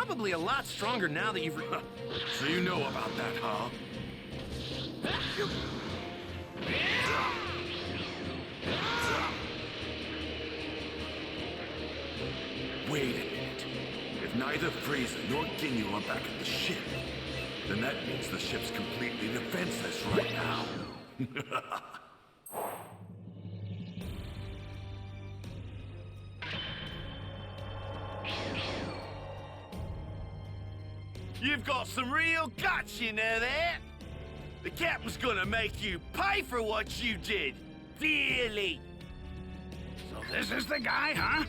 probably a lot stronger now that you've... So you know about that, huh? Wait a minute. If neither Frieza nor Ginyu are back at the ship, then that means the ship's completely defenseless right now. You've got some real guts, you know that? The captain's gonna make you pay for what you did. Dearly. So this is the guy, huh?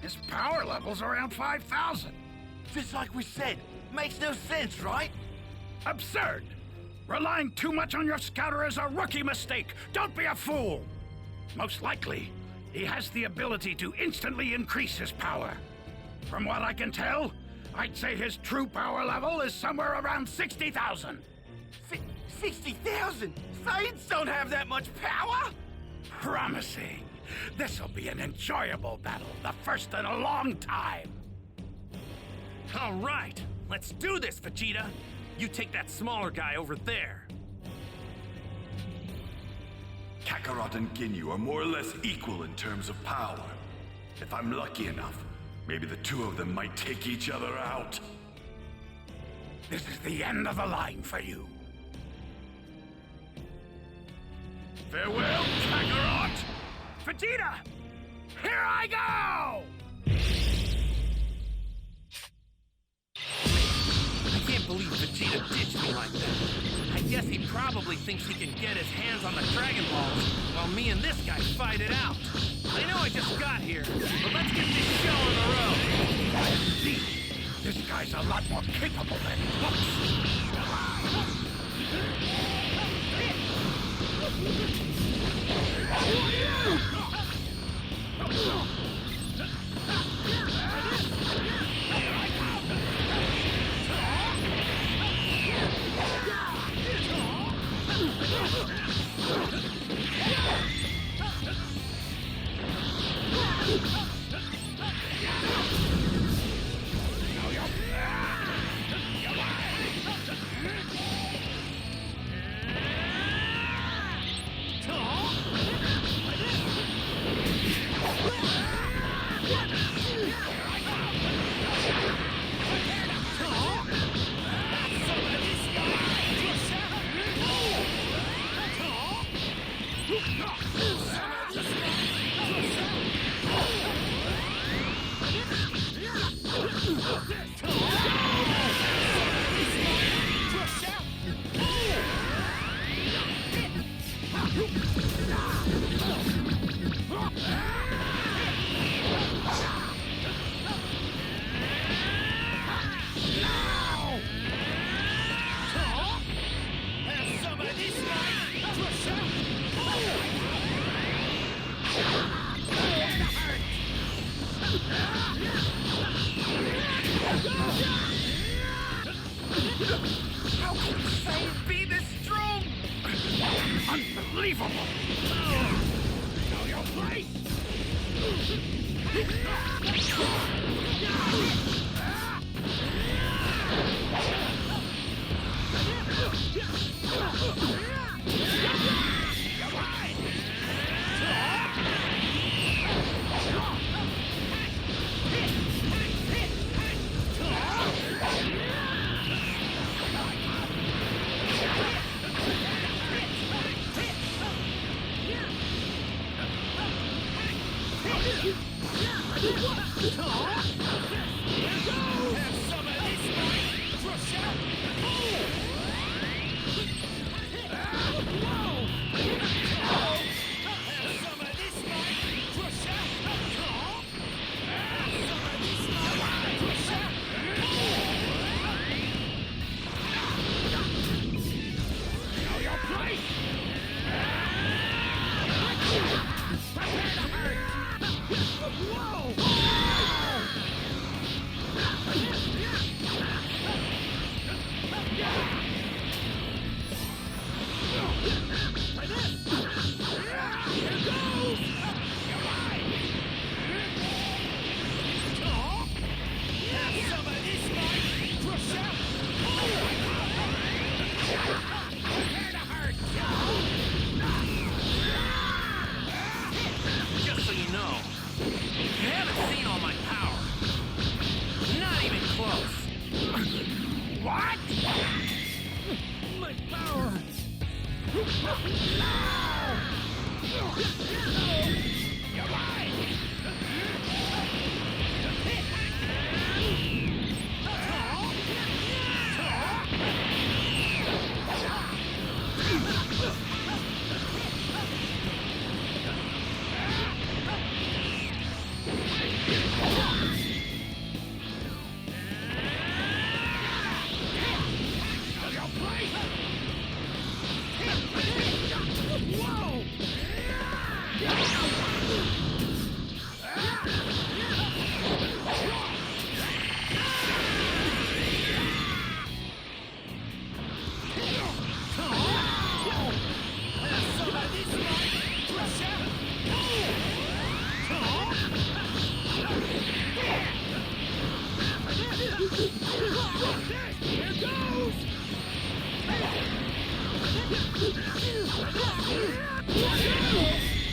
His power level's around 5,000. Just like we said. Makes no sense, right? Absurd! Relying too much on your scouter is a rookie mistake. Don't be a fool! Most likely, he has the ability to instantly increase his power. From what I can tell, I'd say his true power level is somewhere around 60,000. 60,000? Saiyans don't have that much power? Promising. This'll be an enjoyable battle, the first in a long time. All right, let's do this, Vegeta. You take that smaller guy over there. Kakarot and Ginyu are more or less equal in terms of power. If I'm lucky enough, maybe the two of them might take each other out. This is the end of the line for you. Farewell, Kakarot! Vegeta! Here I go! I can't believe Vegeta ditched me like that. I guess he probably thinks he can get his hands on the Dragon Balls while me and this guy fight it out. I know I just got here, but let's get this show on the road. See, this guy's a lot more capable than he looks. How can Saiyan be this strong? Unbelievable! Know your place!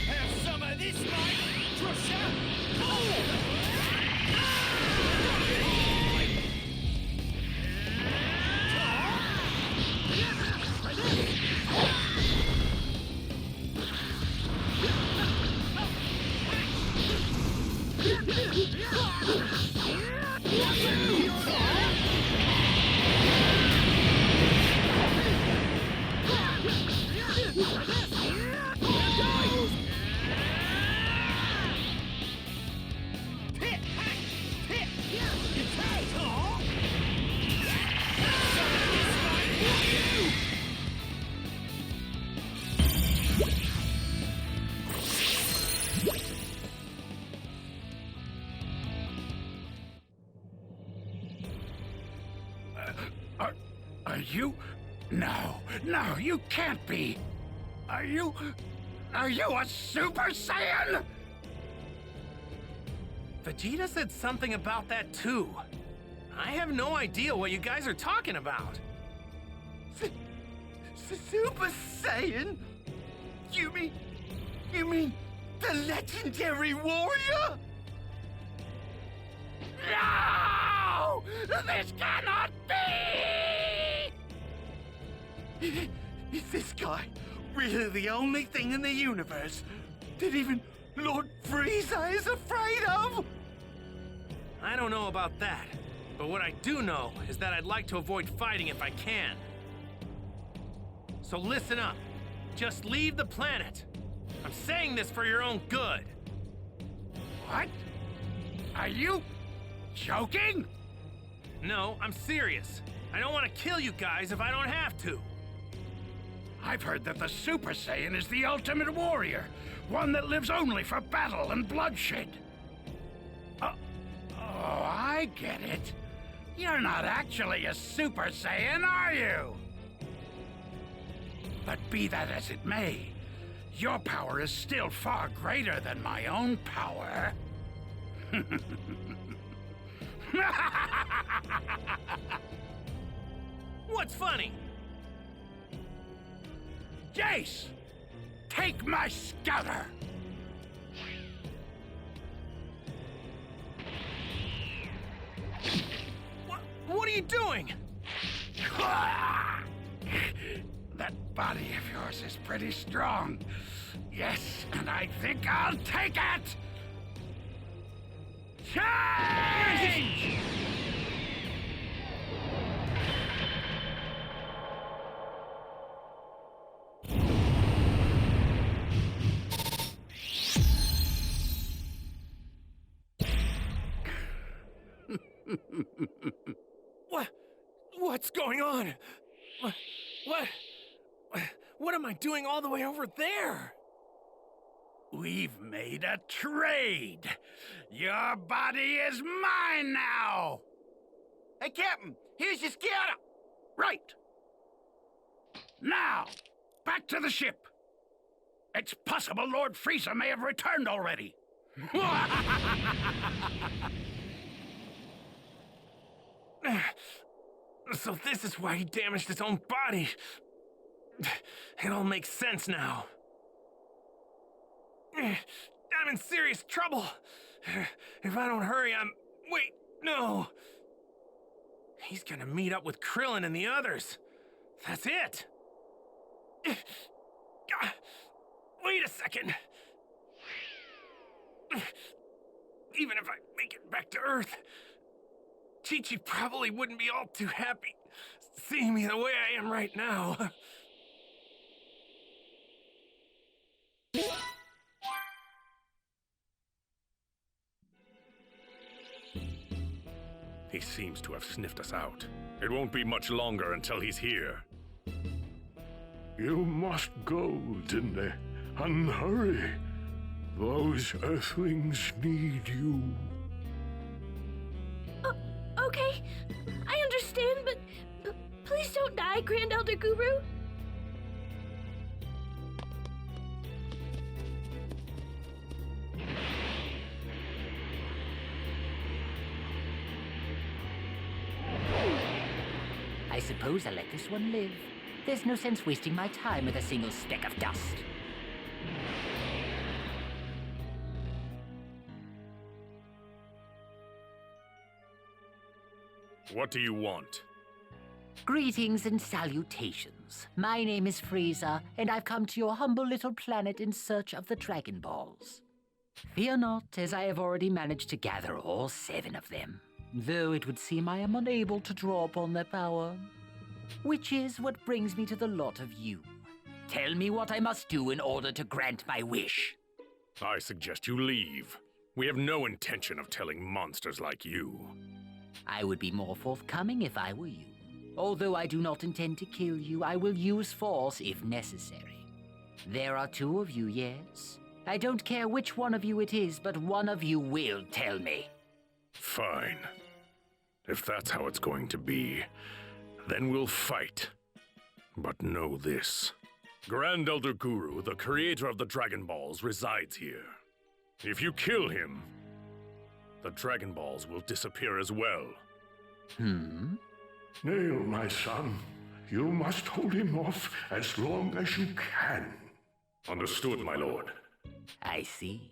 Have some of this, Mike! Crusher! Are you? No, no, you can't be. Are you a Super Saiyan? Vegeta said something about that too. I have no idea what you guys are talking about. Super Saiyan? You mean the legendary warrior? No! This cannot be! Is this guy really the only thing in the universe that even Lord Frieza is afraid of? I don't know about that, but what I do know is that I'd like to avoid fighting if I can. So listen up. Just leave the planet. I'm saying this for your own good. What? Are you joking? No, I'm serious. I don't want to kill you guys if I don't have to. I've heard that the Super Saiyan is the ultimate warrior, one that lives only for battle and bloodshed. Oh, I get it. You're not actually a Super Saiyan, are you? But be that as it may, your power is still far greater than my own power. What's funny? Jace! Take my scouter! What are you doing? That body of yours is pretty strong. Yes, and I think I'll take it! Change! What's going on? What am I doing all the way over there? We've made a trade. Your body is mine now. Hey, Captain, here's your scouter. Right. Now, back to the ship. It's possible Lord Frieza may have returned already. So this is why he damaged his own body. It all makes sense now. I'm in serious trouble. If I don't hurry, Wait, no. He's gonna meet up with Krillin and the others. That's it. Wait a second. Even if I make it back to Earth, Chi-Chi probably wouldn't be all too happy seeing me the way I am right now. He seems to have sniffed us out. It won't be much longer until he's here. You must go, Dine, and hurry. Those Earthlings need you. Okay, I understand, but please don't die, Grand Elder Guru. I suppose I'll let this one live. There's no sense wasting my time with a single speck of dust. What do you want? Greetings and salutations. My name is Frieza, and I've come to your humble little planet in search of the Dragon Balls. Fear not, as I have already managed to gather all 7 of them, though it would seem I am unable to draw upon their power. Which is what brings me to the lot of you. Tell me what I must do in order to grant my wish. I suggest you leave. We have no intention of telling monsters like you. I would be more forthcoming if I were you. Although I do not intend to kill you, I will use force if necessary. There are 2 of you, yes? I don't care which one of you it is, but one of you will tell me. Fine. If that's how it's going to be, then we'll fight. But know this. Grand Elder Guru, the creator of the Dragon Balls, resides here. If you kill him, the Dragon Balls will disappear as well. Nail, my son. You must hold him off as long as you can. Understood, my lord. I see.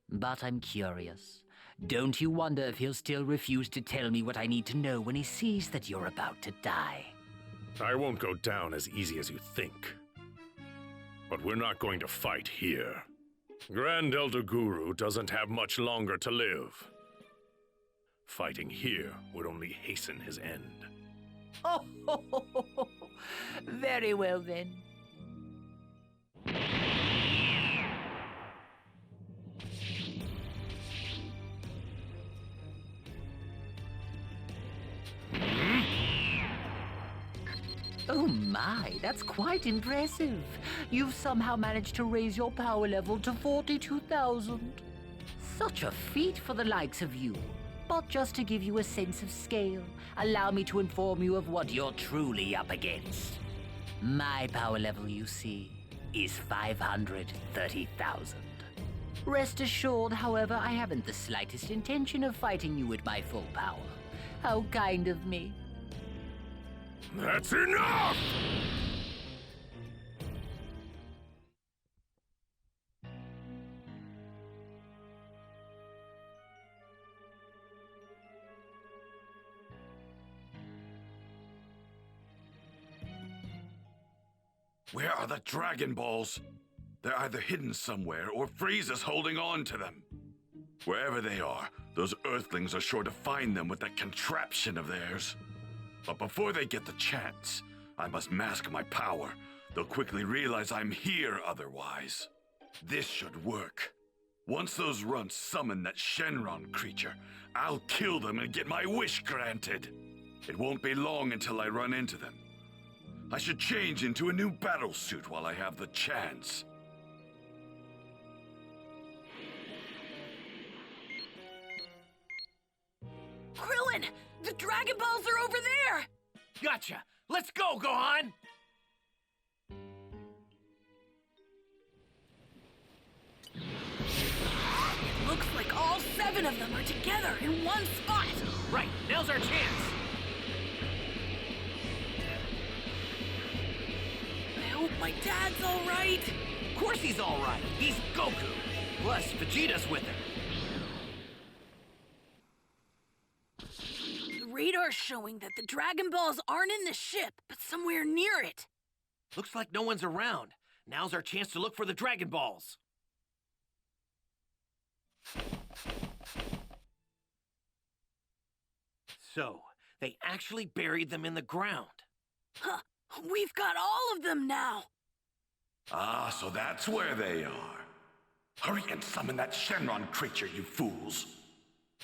But I'm curious. Don't you wonder if he'll still refuse to tell me what I need to know when he sees that you're about to die? I won't go down as easy as you think. But we're not going to fight here. Grand Elder Guru doesn't have much longer to live. Fighting here would only hasten his end. Oh, very well then. Oh my, that's quite impressive. You've somehow managed to raise your power level to 42,000. Such a feat for the likes of you. But just to give you a sense of scale, allow me to inform you of what you're truly up against. My power level, you see, is 530,000. Rest assured, however, I haven't the slightest intention of fighting you at my full power. How kind of me. That's enough! Where are the Dragon Balls? They're either hidden somewhere or Frieza's holding on to them. Wherever they are, those Earthlings are sure to find them with that contraption of theirs. But before they get the chance, I must mask my power. They'll quickly realize I'm here otherwise. This should work. Once those runts summon that Shenron creature, I'll kill them and get my wish granted. It won't be long until I run into them. I should change into a new battle suit while I have the chance. Krillin! The Dragon Balls are over there! Gotcha. Let's go, Gohan! It looks like all 7 of them are together in one spot! Right, now's our chance! I hope my dad's alright. Of course he's alright. He's Goku. Plus, Vegeta's with him. The radar's showing that the Dragon Balls aren't in the ship, but somewhere near it. Looks like no one's around. Now's our chance to look for the Dragon Balls. So, they actually buried them in the ground. Huh. We've got all of them now. Ah, so that's where they are. Hurry and summon that Shenron creature, you fools.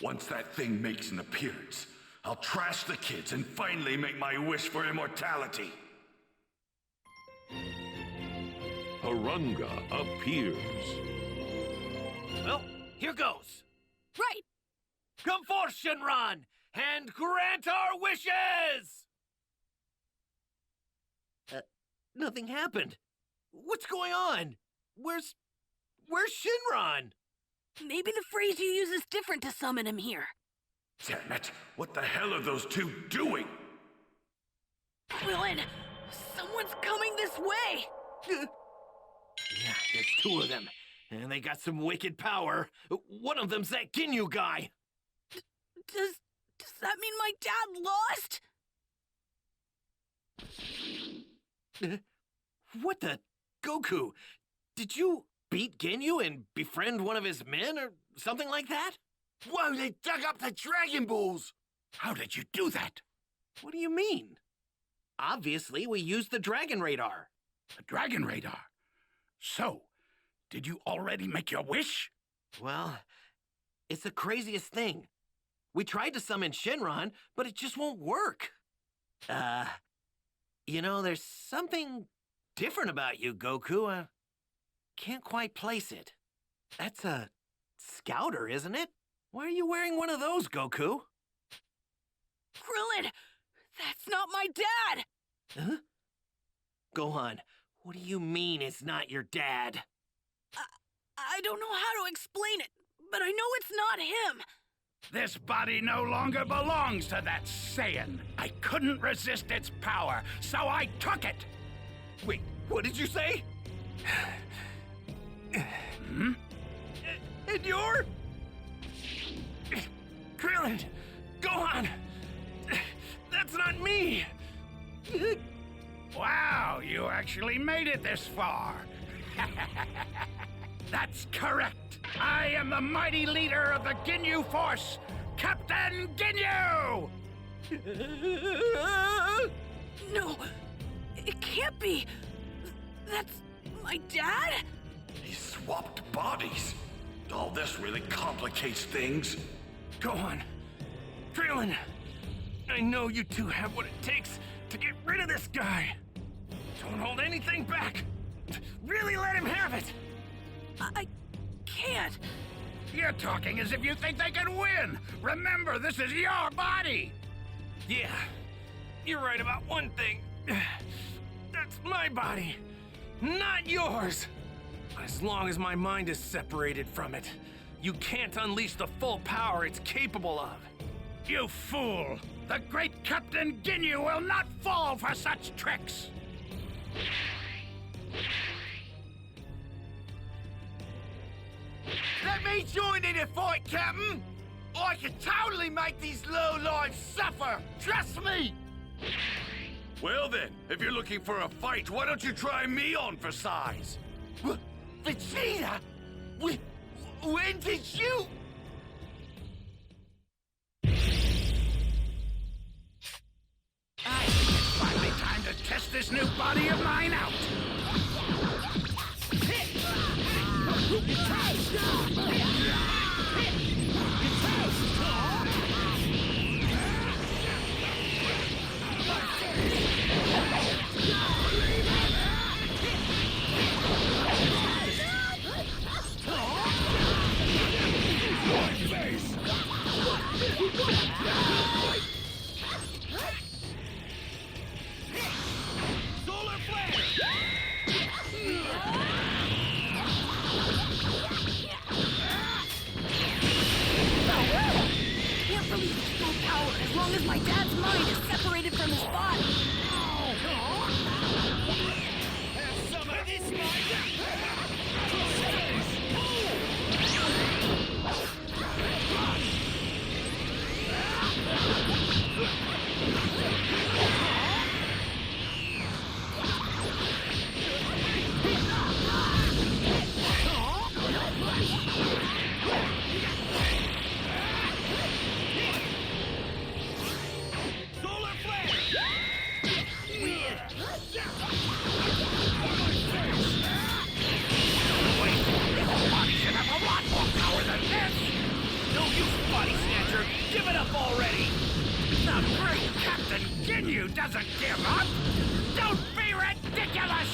Once that thing makes an appearance, I'll trash the kids and finally make my wish for immortality. Harunga appears. Well, here goes. Right. Come forth, Shenron, and grant our wishes! Nothing happened. What's going on? Where's Shenron? Maybe the phrase you use is different to summon him here. Damn it! What the hell are those two doing? Krillin, someone's coming this way. Yeah, there's two of them. And they got some wicked power. One of them's that Ginyu guy. Does that mean my dad lost? What the? Goku, did you beat Ginyu and befriend one of his men or something like that? Whoa, they dug up the Dragon Balls! How did you do that? What do you mean? Obviously, we used the Dragon Radar. The Dragon Radar. So, did you already make your wish? Well, it's the craziest thing. We tried to summon Shenron, but it just won't work. There's something different about you, Goku. Can't quite place it. That's a scouter, isn't it? Why are you wearing one of those, Goku? Krillin, that's not my dad. Huh? Gohan, what do you mean it's not your dad? I don't know how to explain it, but I know it's not him. This body no longer belongs to that Saiyan. I couldn't resist its power, so I took it. Wait, what did you say? Hmm? And you're... Krillin, Gohan, that's not me. Wow, you actually made it this far. That's correct. I am the mighty leader of the Ginyu Force, Captain Ginyu! No, it can't be. That's my dad? They swapped bodies. All this really complicates things. Gohan, Krillin, I know you two have what it takes to get rid of this guy. Don't hold anything back. Really let him have it. I can't. You're talking as if you think they can win. Remember, this is your body. Yeah, you're right about one thing. That's my body, not yours. But as long as my mind is separated from it, you can't unleash the full power it's capable of. You fool! The great Captain Ginyu will not fall for such tricks! Let me join in the fight, Captain! I can totally make these lowlifes suffer! Trust me! Well then, if you're looking for a fight, why don't you try me on for size? Vegeta? When did you... I think it's finally time to test this new body of mine out! Solar flare! Can't release his full power as long as my dad's mind is separated from his body. Have some of this, Solar flare! Weird. Wait, this body should have a lot more power than this! No use, body snatcher! Give it up already! The great Captain Ginyu doesn't give up! Don't be ridiculous!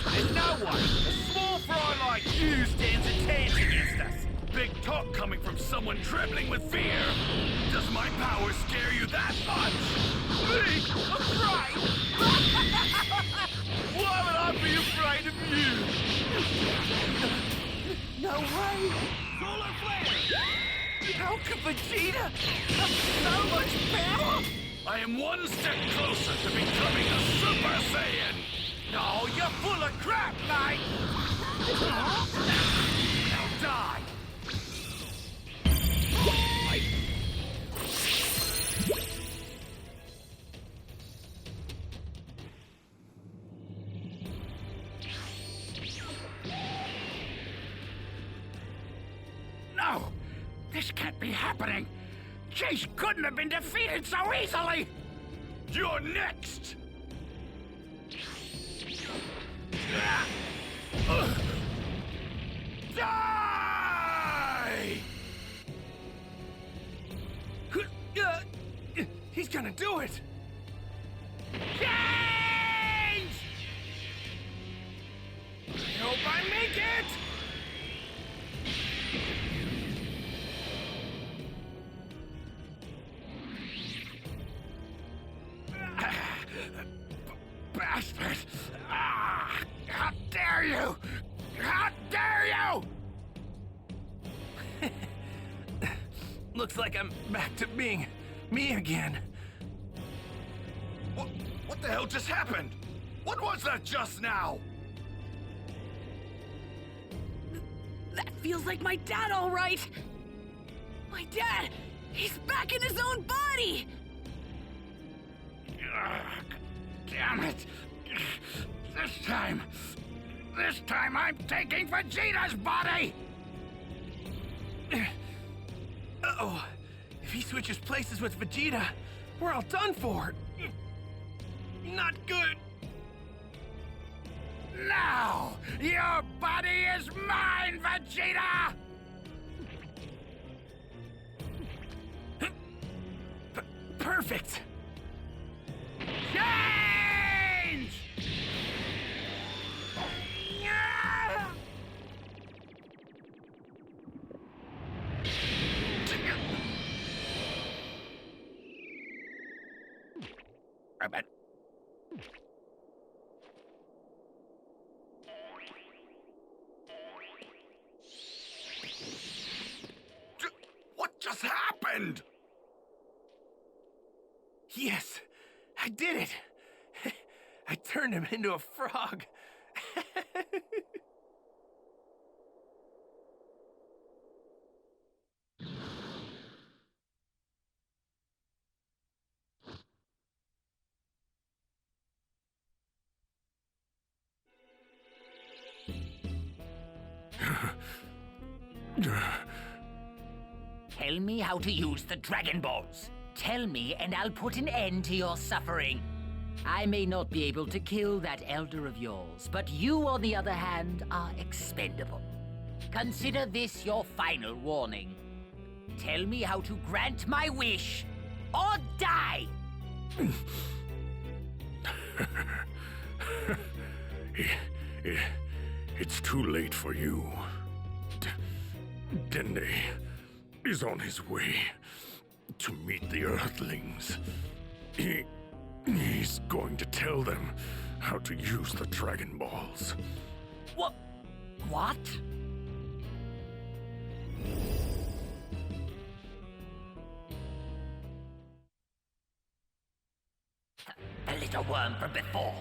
There's no one. A small fry like you stands a chance against us. Big talk coming from someone trembling with fear. Does my power scare you that much? Me? Afraid? Why would I be afraid of you? No way! Solar flare! How could Vegeta have so much power? I am one step closer to becoming a Super Saiyan. No, you're full of crap, mate! Now die! No! This can't be happening! Chase couldn't have been defeated so easily! You're next! Die! He's gonna do it! Change! I hope I make it! Bastard! Ah, how dare you! How dare you! Looks like I'm back to being me again. What the hell just happened? What was that just now? That feels like my dad, all right. My dad! He's back in his own body! Damn it! This time I'm taking Vegeta's body! Uh-oh. If he switches places with Vegeta, we're all done for. Not good. Now, your body is mine, Vegeta! Perfect. Change! I bet. What just happened? Yes, I did it. I turned him into a frog. Tell me how to use the Dragon Balls. Tell me, and I'll put an end to your suffering. I may not be able to kill that elder of yours, but you, on the other hand, are expendable. Consider this your final warning. Tell me how to grant my wish, or die! It's too late for you. Dende is on his way to meet the Earthlings. He's going to tell them how to use the Dragon Balls. What? The little worm from before.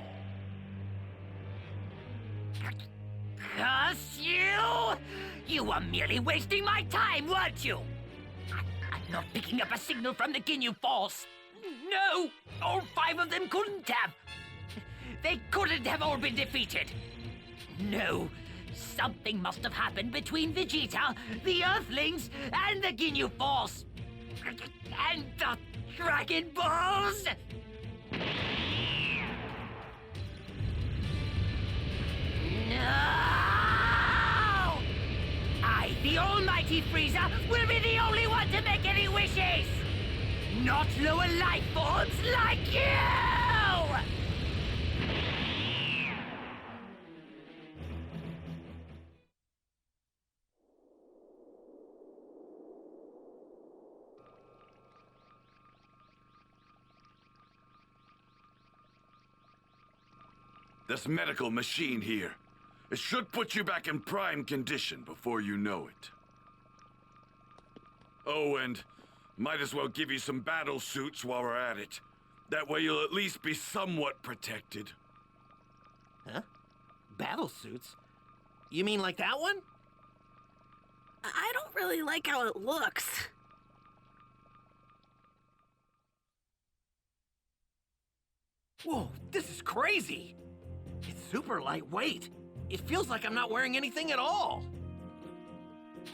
Curse you! You were merely wasting my time, weren't you? I'm not picking up a signal from the Ginyu Force. No! All 5 of them couldn't have. They couldn't have all been defeated. No. Something must have happened between Vegeta, the Earthlings, and the Ginyu Force. And the Dragon Balls! No! I, the almighty Frieza, will be the only one to make any wishes! Not lower life forms like you! This medical machine here, it should put you back in prime condition before you know it. Oh, and might as well give you some battle suits while we're at it. That way you'll at least be somewhat protected. Huh? Battle suits? You mean like that one? I don't really like how it looks. Whoa, this is crazy! It's super lightweight. It feels like I'm not wearing anything at all.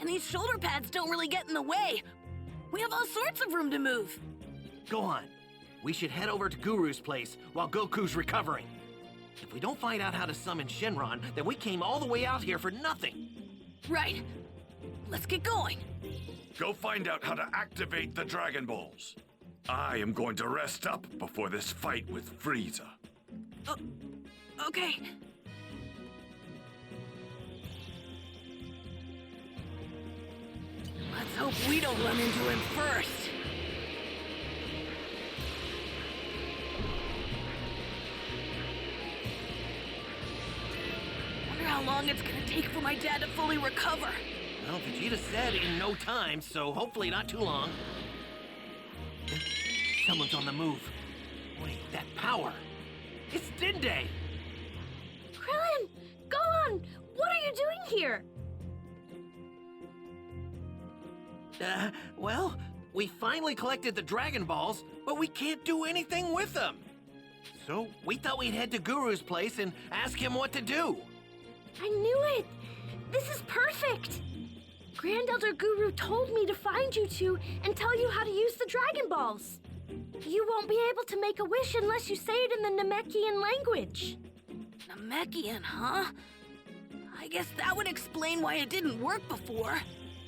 And these shoulder pads don't really get in the way. We have all sorts of room to move. Go on. We should head over to Guru's place while Goku's recovering. If we don't find out how to summon Shenron, then we came all the way out here for nothing. Right. Let's get going. Go find out how to activate the Dragon Balls. I am going to rest up before this fight with Frieza. Okay. Let's hope we don't run into him first. Wonder how long it's gonna take for my dad to fully recover. Well, Vegeta said in no time, so hopefully not too long. Someone's on the move. Wait, that power. It's Dende! Krillin! Gohan! What are you doing here? Well, we finally collected the Dragon Balls, but we can't do anything with them. So we thought we'd head to Guru's place and ask him what to do. I knew it! This is perfect! Grand Elder Guru told me to find you two and tell you how to use the Dragon Balls. You won't be able to make a wish unless you say it in the Namekian language. Namekian, huh? I guess that would explain why it didn't work before.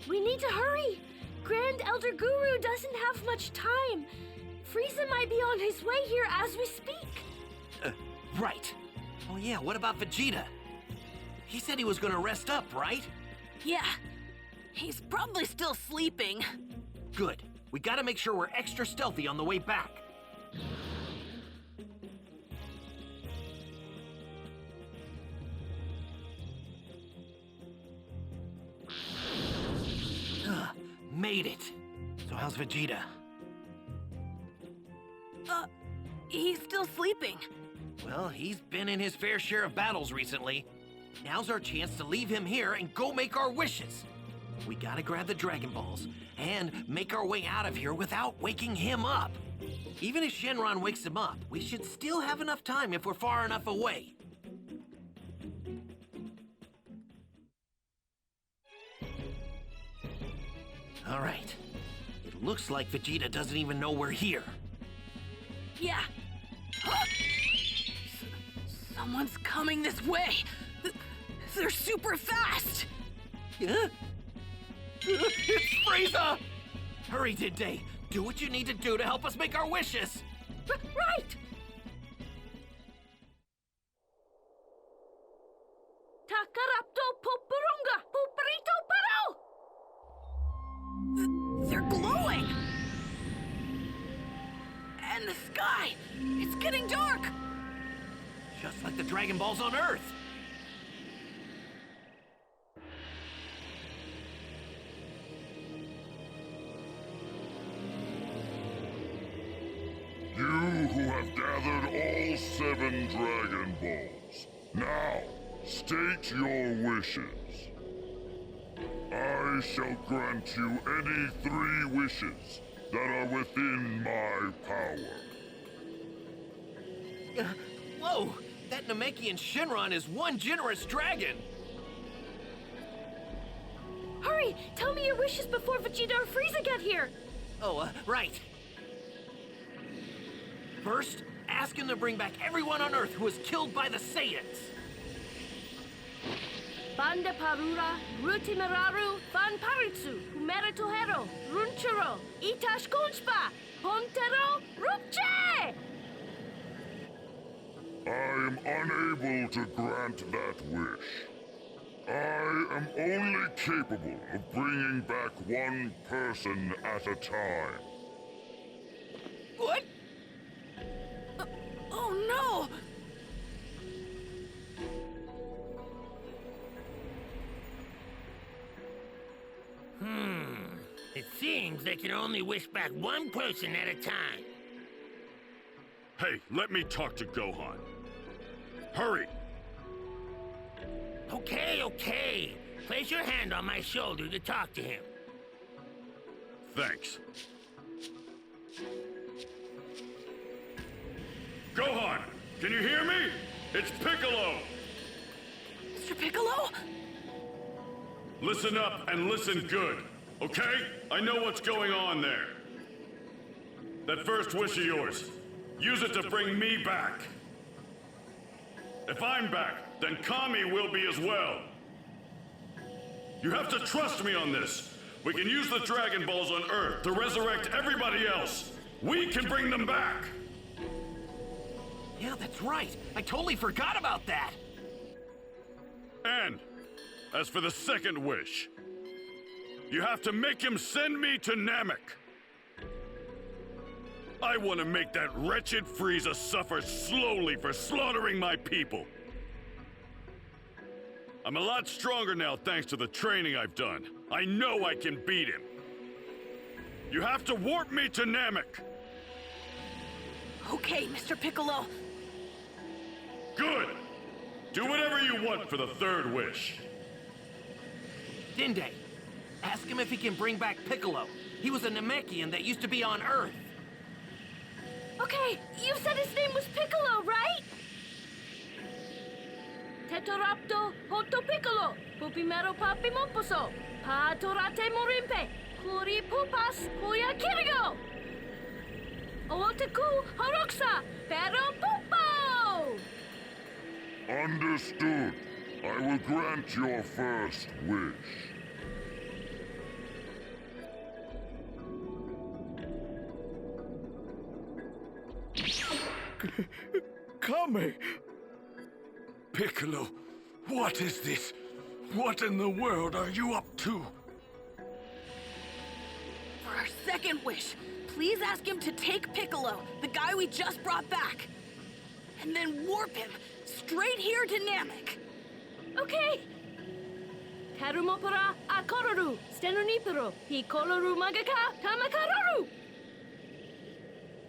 We need to hurry. Grand Elder Guru doesn't have much time. Frieza might be on his way here as we speak. Right. Oh yeah, what about Vegeta? He said he was gonna rest up, right? Yeah. He's probably still sleeping. Good. We gotta make sure we're extra stealthy on the way back. Made it. So how's Vegeta? He's still sleeping. Well, he's been in his fair share of battles recently. Now's our chance to leave him here and go make our wishes. We gotta grab the Dragon Balls and make our way out of here without waking him up. Even if Shenron wakes him up, we should still have enough time if we're far enough away. All right. It looks like Vegeta doesn't even know we're here. Yeah. Someone's coming this way. They're super fast. It's Frieza! Hurry, Dende. Do what you need to do to help us make our wishes. Right! Takarapto Poporunga Poperito Paro! They're glowing. And the sky. It's getting dark. Just like the Dragon Balls on Earth. You who have gathered all 7 Dragon Balls, now state your wishes. I shall grant you any 3 wishes that are within my power. Whoa! That Namekian Shinron is one generous dragon! Hurry! Tell me your wishes before Vegeta or Frieza get here! Oh, right. First, ask him to bring back everyone on Earth who was killed by the Saiyans. Banda Parura, Rutimeraru, Van Paritsu, Humeritohero, Runchuro, Itash Kunspa, Pontero, Rupche! I am unable to grant that wish. I am only capable of bringing back one person at a time. What? Oh no! It seems they can only wish back one person at a time. Hey, let me talk to Gohan. Hurry! Okay. Place your hand on my shoulder to talk to him. Thanks. Gohan, can you hear me? It's Piccolo! Mr. Piccolo? Listen up and listen good, okay? I know what's going on there. That first wish of yours, use it to bring me back. If I'm back, then Kami will be as well. You have to trust me on this. We can use the Dragon Balls on Earth to resurrect everybody else. We can bring them back. Yeah, that's right. I totally forgot about that. And as for the second wish, you have to make him send me to Namek. I want to make that wretched Frieza suffer slowly for slaughtering my people. I'm a lot stronger now thanks to the training I've done. I know I can beat him. You have to warp me to Namek. Okay, Mr. Piccolo. Good. Do whatever you want for the third wish. Dende, ask him if he can bring back Piccolo. He was a Namekian that used to be on Earth. Okay, you said his name was Piccolo, right? Tetorapto Hoto Piccolo, Pupimero Papimoposo, Patorate Morimpe, Kuri Pupas, Kuya Kirigo, Otaku Horoxa, Pero Pupo! Understood. I will grant your first wish. Kami! Piccolo, what is this? What in the world are you up to? For our second wish, please ask him to take Piccolo, the guy we just brought back, and then warp him straight here to Namek. Okay. Tarumopora Akororu, Stenonipero, Piccoloru Magaka, Tamakaroru!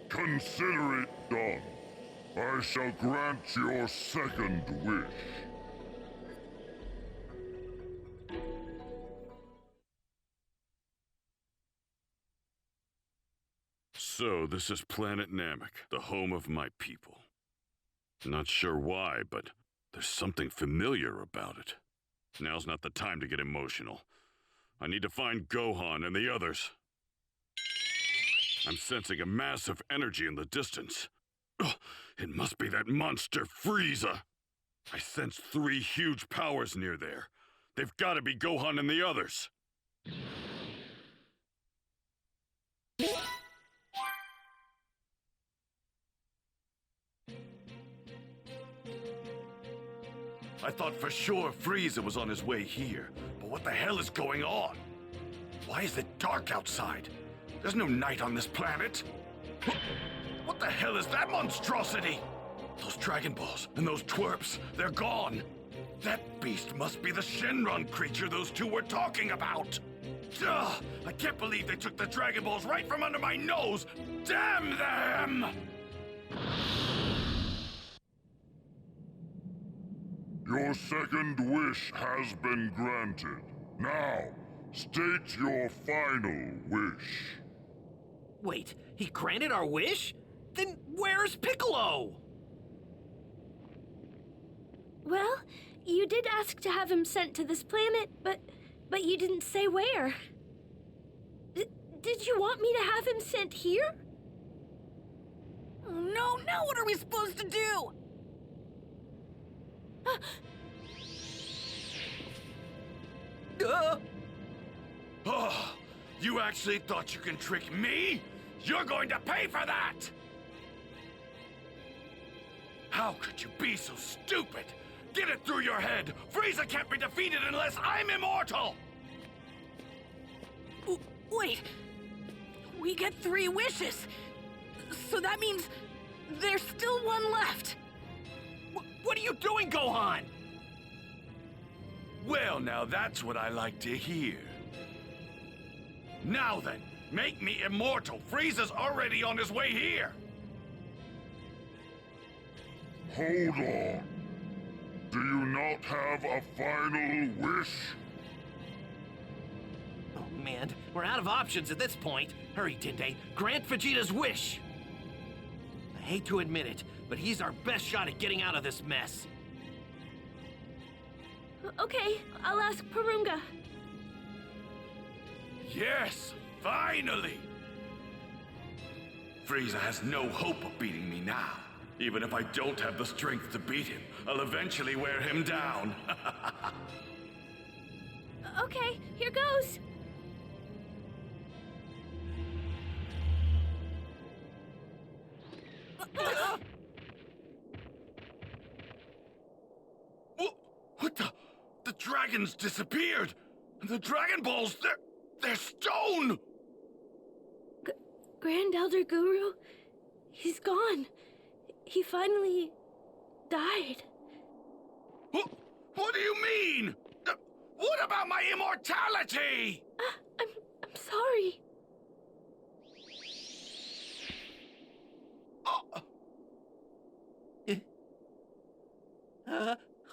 Consider it done. I shall grant your second wish. So, this is Planet Namek, the home of my people. Not sure why, but there's something familiar about it. Now's not the time to get emotional. I need to find Gohan and the others. I'm sensing a massive energy in the distance. Ugh, it must be that monster Frieza. I sense 3 huge powers near there. They've got to be Gohan and the others. I thought for sure Frieza was on his way here, but what the hell is going on? Why is it dark outside? There's no night on this planet. What the hell is that monstrosity? Those Dragon Balls and those twerps, they're gone. That beast must be the Shenron creature those two were talking about. Ugh, I can't believe they took the Dragon Balls right from under my nose. Damn them! Your second wish has been granted. Now, state your final wish. Wait, he granted our wish? Then where's Piccolo? Well, you did ask to have him sent to this planet, but you didn't say where. Did you want me to have him sent here? Oh, no, now what are we supposed to do? Oh, you actually thought you can trick me? You're going to pay for that! How could you be so stupid? Get it through your head! Frieza can't be defeated unless I'm immortal! Wait, we get 3 wishes. So that means there's still one left. What are you doing, Gohan? Well, now that's what I like to hear. Now then, make me immortal. Frieza's already on his way here. Hold on. Do you not have a final wish? Oh man, we're out of options at this point. Hurry, Dende, grant Vegeta's wish. I hate to admit it, but he's our best shot at getting out of this mess. Okay, I'll ask Purunga. Yes, finally! Frieza has no hope of beating me now. Even if I don't have the strength to beat him, I'll eventually wear him down. Okay, here goes. What the? The dragons disappeared! And the Dragon Balls, they're stone! Grand Elder Guru, he's gone. He finally died. What do you mean? What about my immortality? I'm sorry.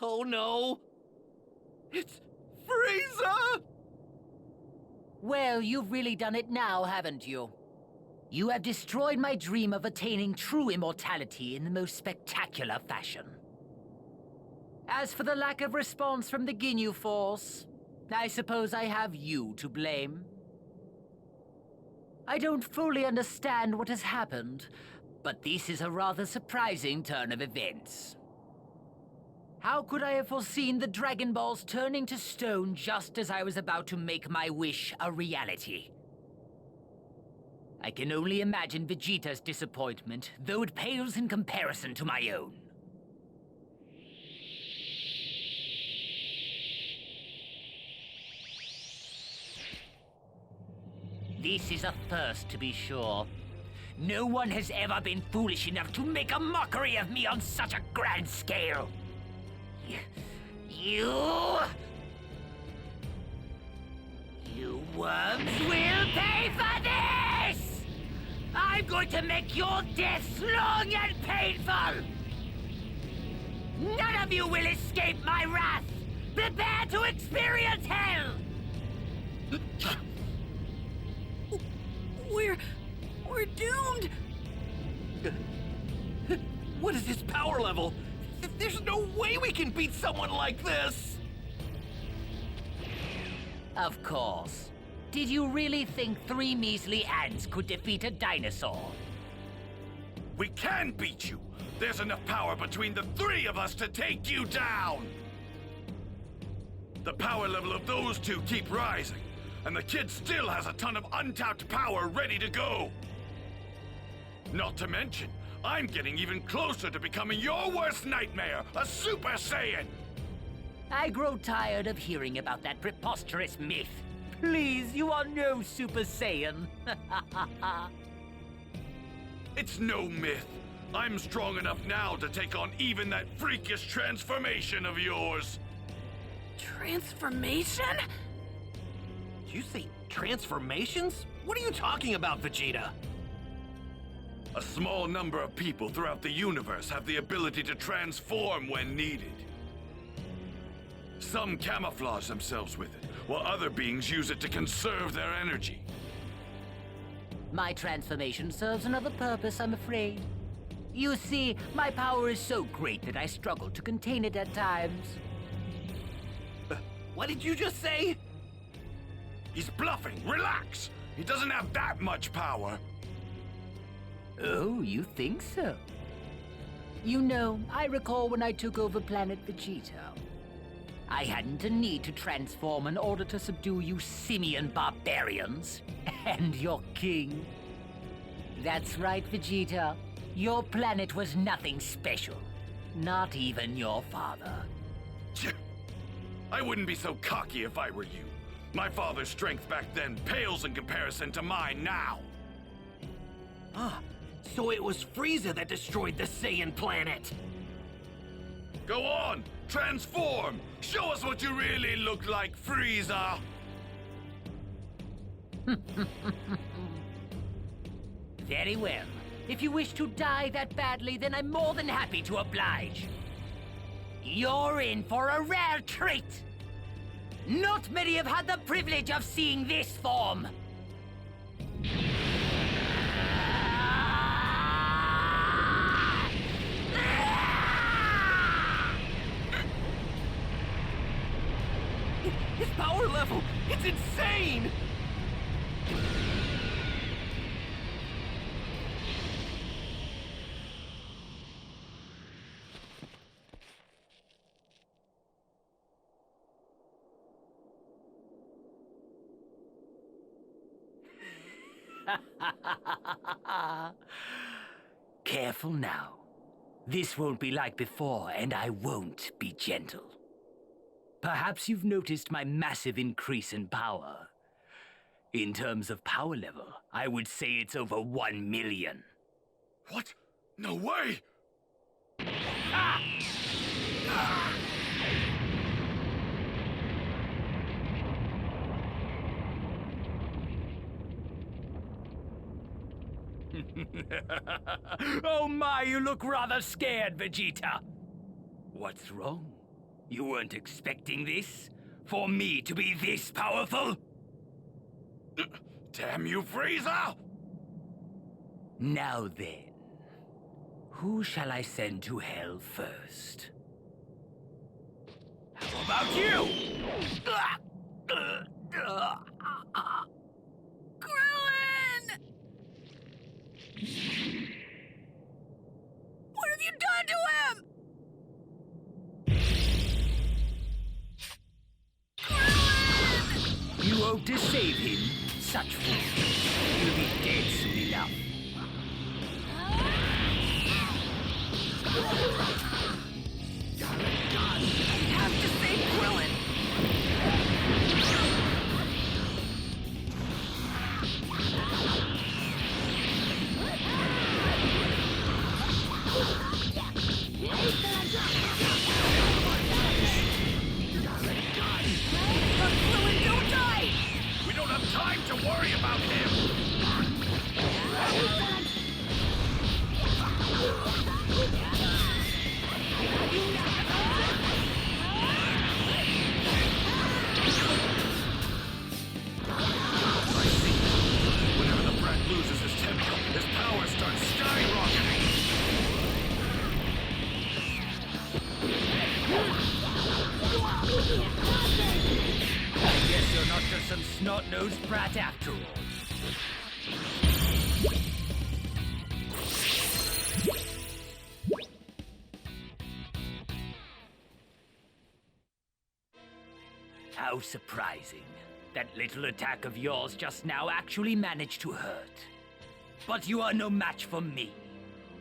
Oh no! It's Frieza! Well, you've really done it now, haven't you? You have destroyed my dream of attaining true immortality in the most spectacular fashion. As for the lack of response from the Ginyu Force, I suppose I have you to blame. I don't fully understand what has happened, but this is a rather surprising turn of events. How could I have foreseen the Dragon Balls turning to stone just as I was about to make my wish a reality? I can only imagine Vegeta's disappointment, though it pales in comparison to my own. This is a first, to be sure. No one has ever been foolish enough to make a mockery of me on such a grand scale. You worms will pay for this! I'm going to make your deaths long and painful! None of you will escape my wrath! Prepare to experience hell! We're doomed! What is his power level? There's no way we can beat someone like this! Of course. Did you really think 3 measly ants could defeat a dinosaur? We can beat you! There's enough power between the 3 of us to take you down! The power level of those 2 keep rising, and the kid still has a ton of untapped power ready to go! Not to mention, I'm getting even closer to becoming your worst nightmare, a Super Saiyan! I grow tired of hearing about that preposterous myth. Please, you are no Super Saiyan. It's no myth. I'm strong enough now to take on even that freakish transformation of yours. Transformation? Did you say transformations? What are you talking about, Vegeta? A small number of people throughout the universe have the ability to transform when needed. Some camouflage themselves with it, while other beings use it to conserve their energy. My transformation serves another purpose, I'm afraid. You see, my power is so great that I struggle to contain it at times. What did you just say? He's bluffing. Relax. He doesn't have that much power. Oh, you think so? You know, I recall when I took over planet Vegeta. I hadn't a need to transform in order to subdue you simian barbarians and your king. That's right, Vegeta. Your planet was nothing special. Not even your father. I wouldn't be so cocky if I were you. My father's strength back then pales in comparison to mine now. So it was Frieza that destroyed the Saiyan planet. Go on! Transform! Show us what you really look like, Frieza! Very well. If you wish to die that badly, then I'm more than happy to oblige. You're in for a rare treat! Not many have had the privilege of seeing this form. His power level, it's insane! Careful now. This won't be like before, and I won't be gentle. Perhaps you've noticed my massive increase in power. In terms of power level, I would say it's over 1 million. What? No way! Oh my, you look rather scared, Vegeta. What's wrong? You weren't expecting this? For me to be this powerful? Damn you, Frieza! Now then, who shall I send to hell first? How about you? Krillin! What have you done to him? Krillin! You hope to save him? Such fool. He'll be dead soon enough. God, I have to save Krillin! Krillin, don't die! We don't have time to worry about him! Whenever the brat loses his temper, his power starts skyrocketing! I guess you're not How surprising. That little attack of yours just now actually managed to hurt. But you are no match for me.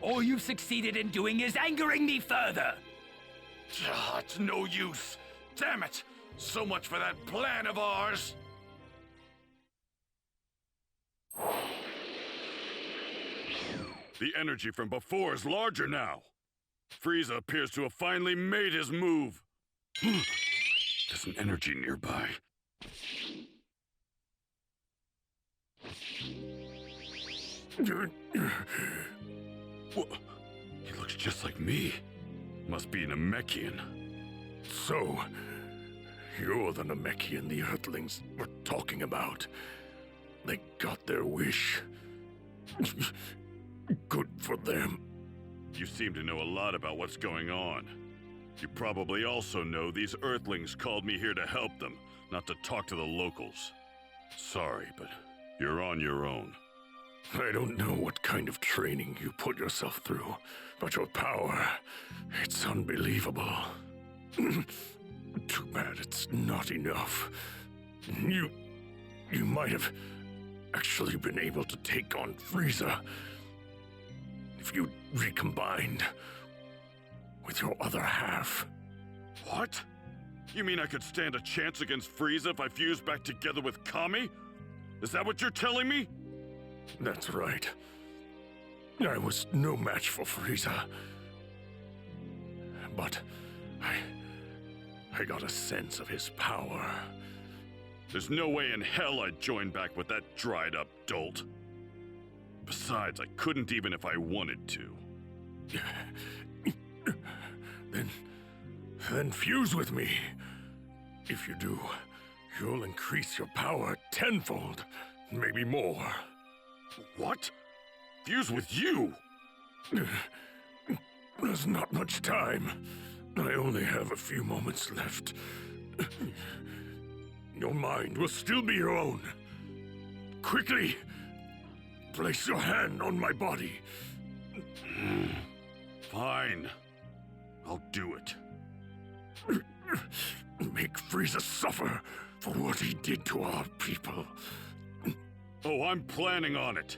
All you've succeeded in doing is angering me further. It's no use. Damn it! So much for that plan of ours! The energy from before is larger now. Frieza appears to have finally made his move. There's an energy nearby. He looks just like me. Must be an Namekian. So, you're the Namekian the Earthlings were talking about. They got their wish. Good for them. You seem to know a lot about what's going on. You probably also know these Earthlings called me here to help them, not to talk to the locals. Sorry, but you're on your own. I don't know what kind of training you put yourself through, but your power, it's unbelievable. Too bad it's not enough. You might have actually been able to take on Frieza if you recombined with your other half. What? You mean I could stand a chance against Frieza if I fused back together with Kami? Is that what you're telling me? That's right. I was no match for Frieza. But I got a sense of his power. There's no way in hell I'd join back with that dried-up dolt. Besides, I couldn't even if I wanted to. Then fuse with me. If you do, you'll increase your power tenfold, maybe more. What? Fuse with you? There's not much time. I only have a few moments left. Your mind will still be your own. Quickly, place your hand on my body. Fine. I'll do it. Make Frieza suffer for what he did to our people. Oh, I'm planning on it.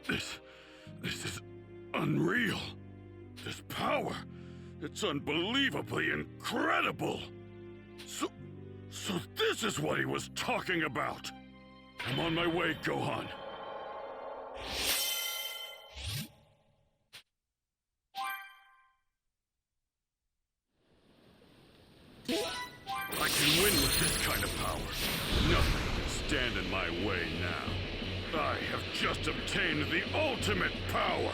This is unreal. This power, it's unbelievably incredible. So this is what he was talking about. I'm on my way, Gohan. I can win with this kind of power. Nothing can stand in my way now. I have just obtained the ultimate power.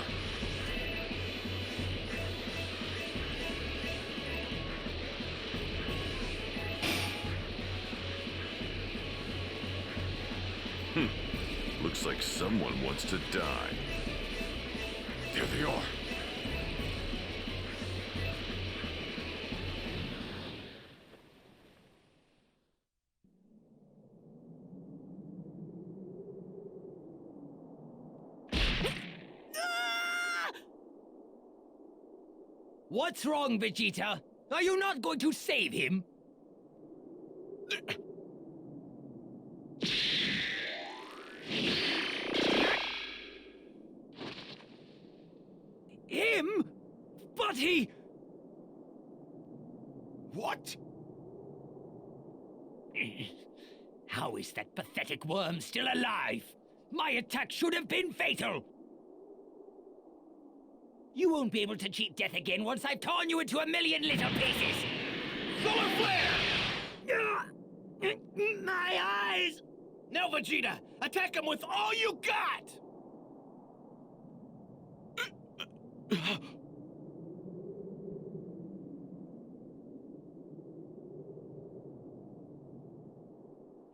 Looks like someone wants to die. There they are. What's wrong, Vegeta? Are you not going to save him? Him? But he... What? How is that pathetic worm still alive? My attack should have been fatal! You won't be able to cheat death again once I've torn you into a million little pieces! Solar flare! My eyes! Now, Vegeta, attack him with all you got!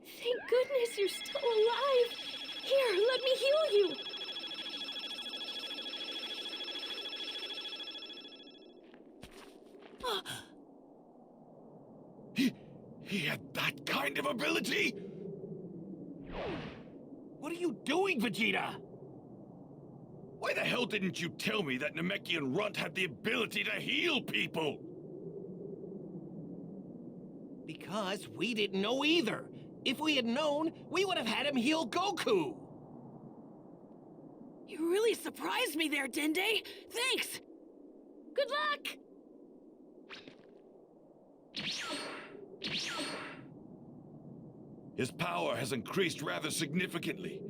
Thank goodness you're still alive. Here, let me heal you. He had that kind of ability? What are you doing, Vegeta? Why the hell didn't you tell me that Namekian Runt had the ability to heal people? Because we didn't know either. If we had known, we would have had him heal Goku. You really surprised me there, Dende. Thanks. Good luck! His power has increased rather significantly.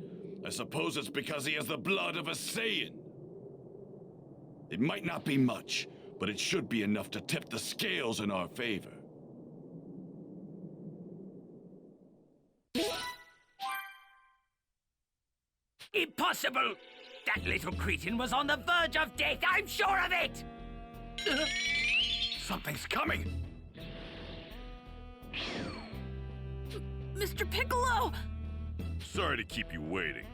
I suppose it's because he has the blood of a Saiyan. It might not be much, but it should be enough to tip the scales in our favor. Impossible! That little cretin was on the verge of death, I'm sure of it! Something's coming! Mr. Piccolo! Sorry to keep you waiting.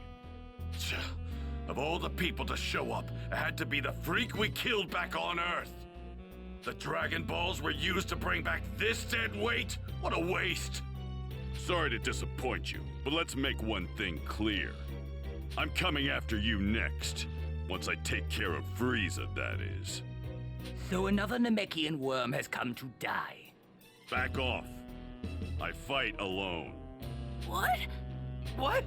Of all the people to show up, it had to be the freak we killed back on Earth. The Dragon Balls were used to bring back this dead weight? What a waste! Sorry to disappoint you, but let's make one thing clear. I'm coming after you next. Once I take care of Frieza, that is. So another Namekian worm has come to die. Back off. I fight alone. What? What?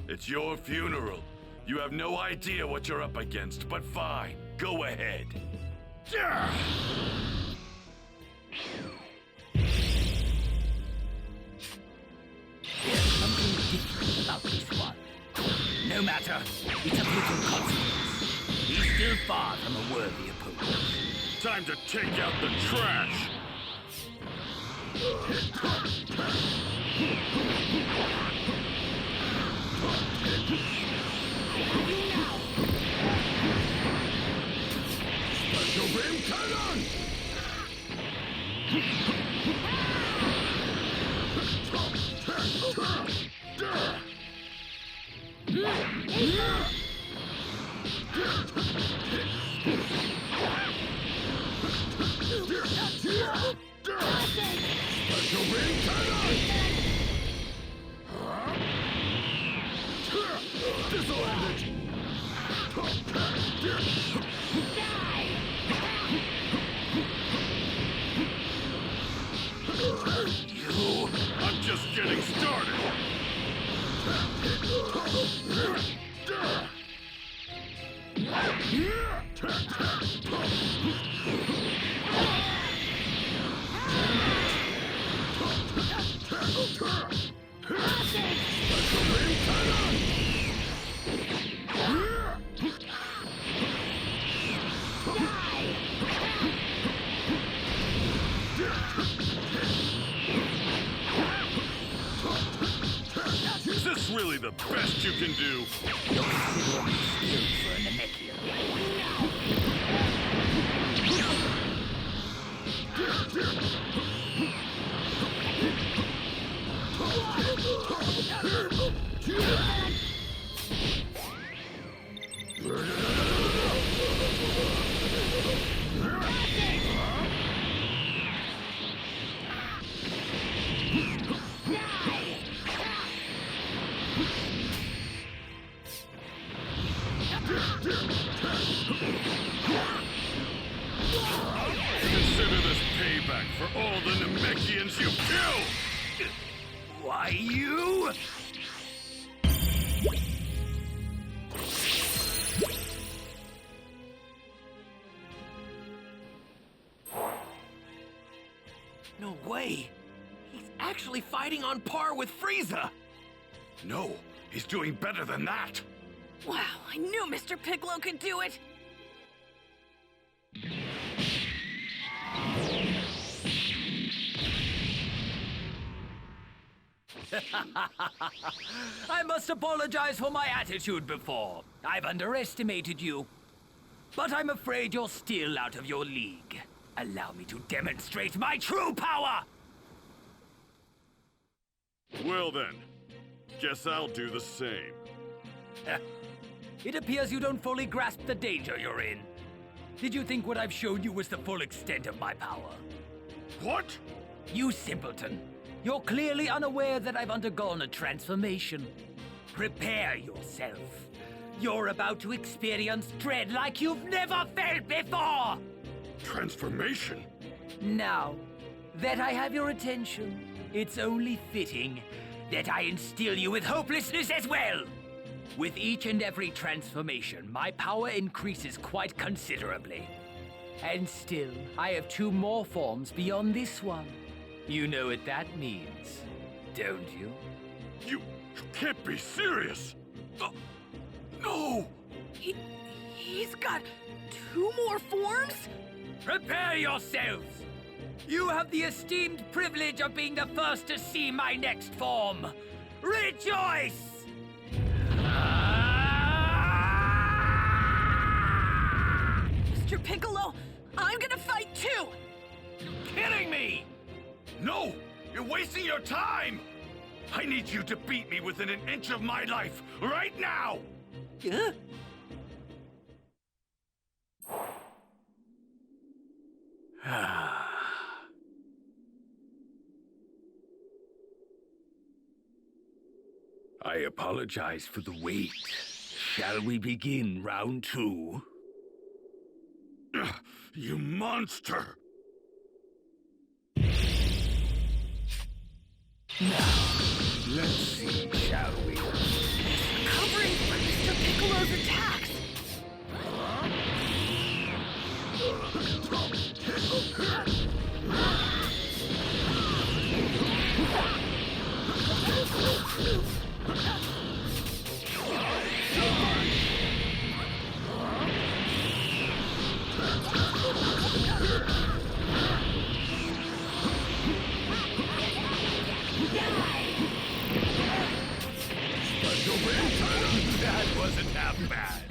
It's your funeral. You have no idea what you're up against, but fine. Go ahead. There's something different about this one. No matter, it's of little consequence. He's still far from a worthy opponent. Time to take out the trash! Special beam cannon! Special beam cannon! This'll end it! You! I'm just getting started! Is this really the best you can do? You're considerably skilled for a Namekian. Consider this payback for all the Namekians you killed! Why, you? No way! He's actually fighting on par with Frieza! No, he's doing better than that! Wow, I knew Mr. Piccolo could do it! I must apologize for my attitude before. I've underestimated you. But I'm afraid you're still out of your league. Allow me to demonstrate my true power! Well then, guess I'll do the same. It appears you don't fully grasp the danger you're in. Did you think what I've shown you was the full extent of my power? What? You simpleton. You're clearly unaware that I've undergone a transformation. Prepare yourself. You're about to experience dread like you've never felt before! Transformation? Now that I have your attention, it's only fitting that I instill you with hopelessness as well! With each and every transformation, my power increases quite considerably. And still, I have 2 more forms beyond this one. You know what that means, don't you? You can't be serious! No! He's got 2 more forms? Prepare yourselves! You have the esteemed privilege of being the first to see my next form. Rejoice! Mr. Piccolo, I'm gonna fight too! Kidding me! No! You're wasting your time! I need you to beat me within an inch of my life, right now! Huh? I apologize for the wait. Shall we begin round 2? You monster! Let's see, shall we? Covering for Mr. Piccolo's attacks! That wasn't half bad.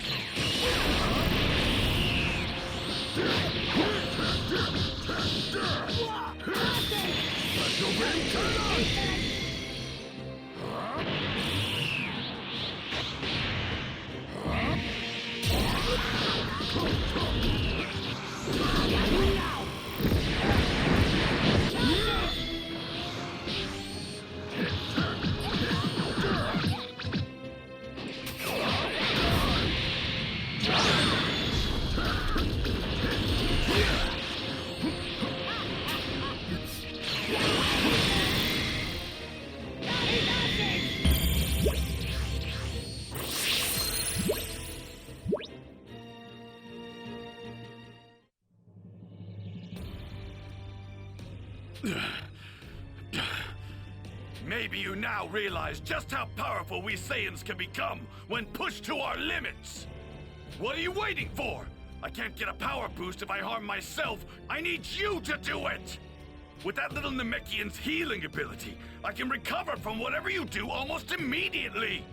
Maybe you now realize just how powerful we Saiyans can become when pushed to our limits! What are you waiting for? I can't get a power boost if I harm myself. I need you to do it! With that little Namekian's healing ability, I can recover from whatever you do almost immediately!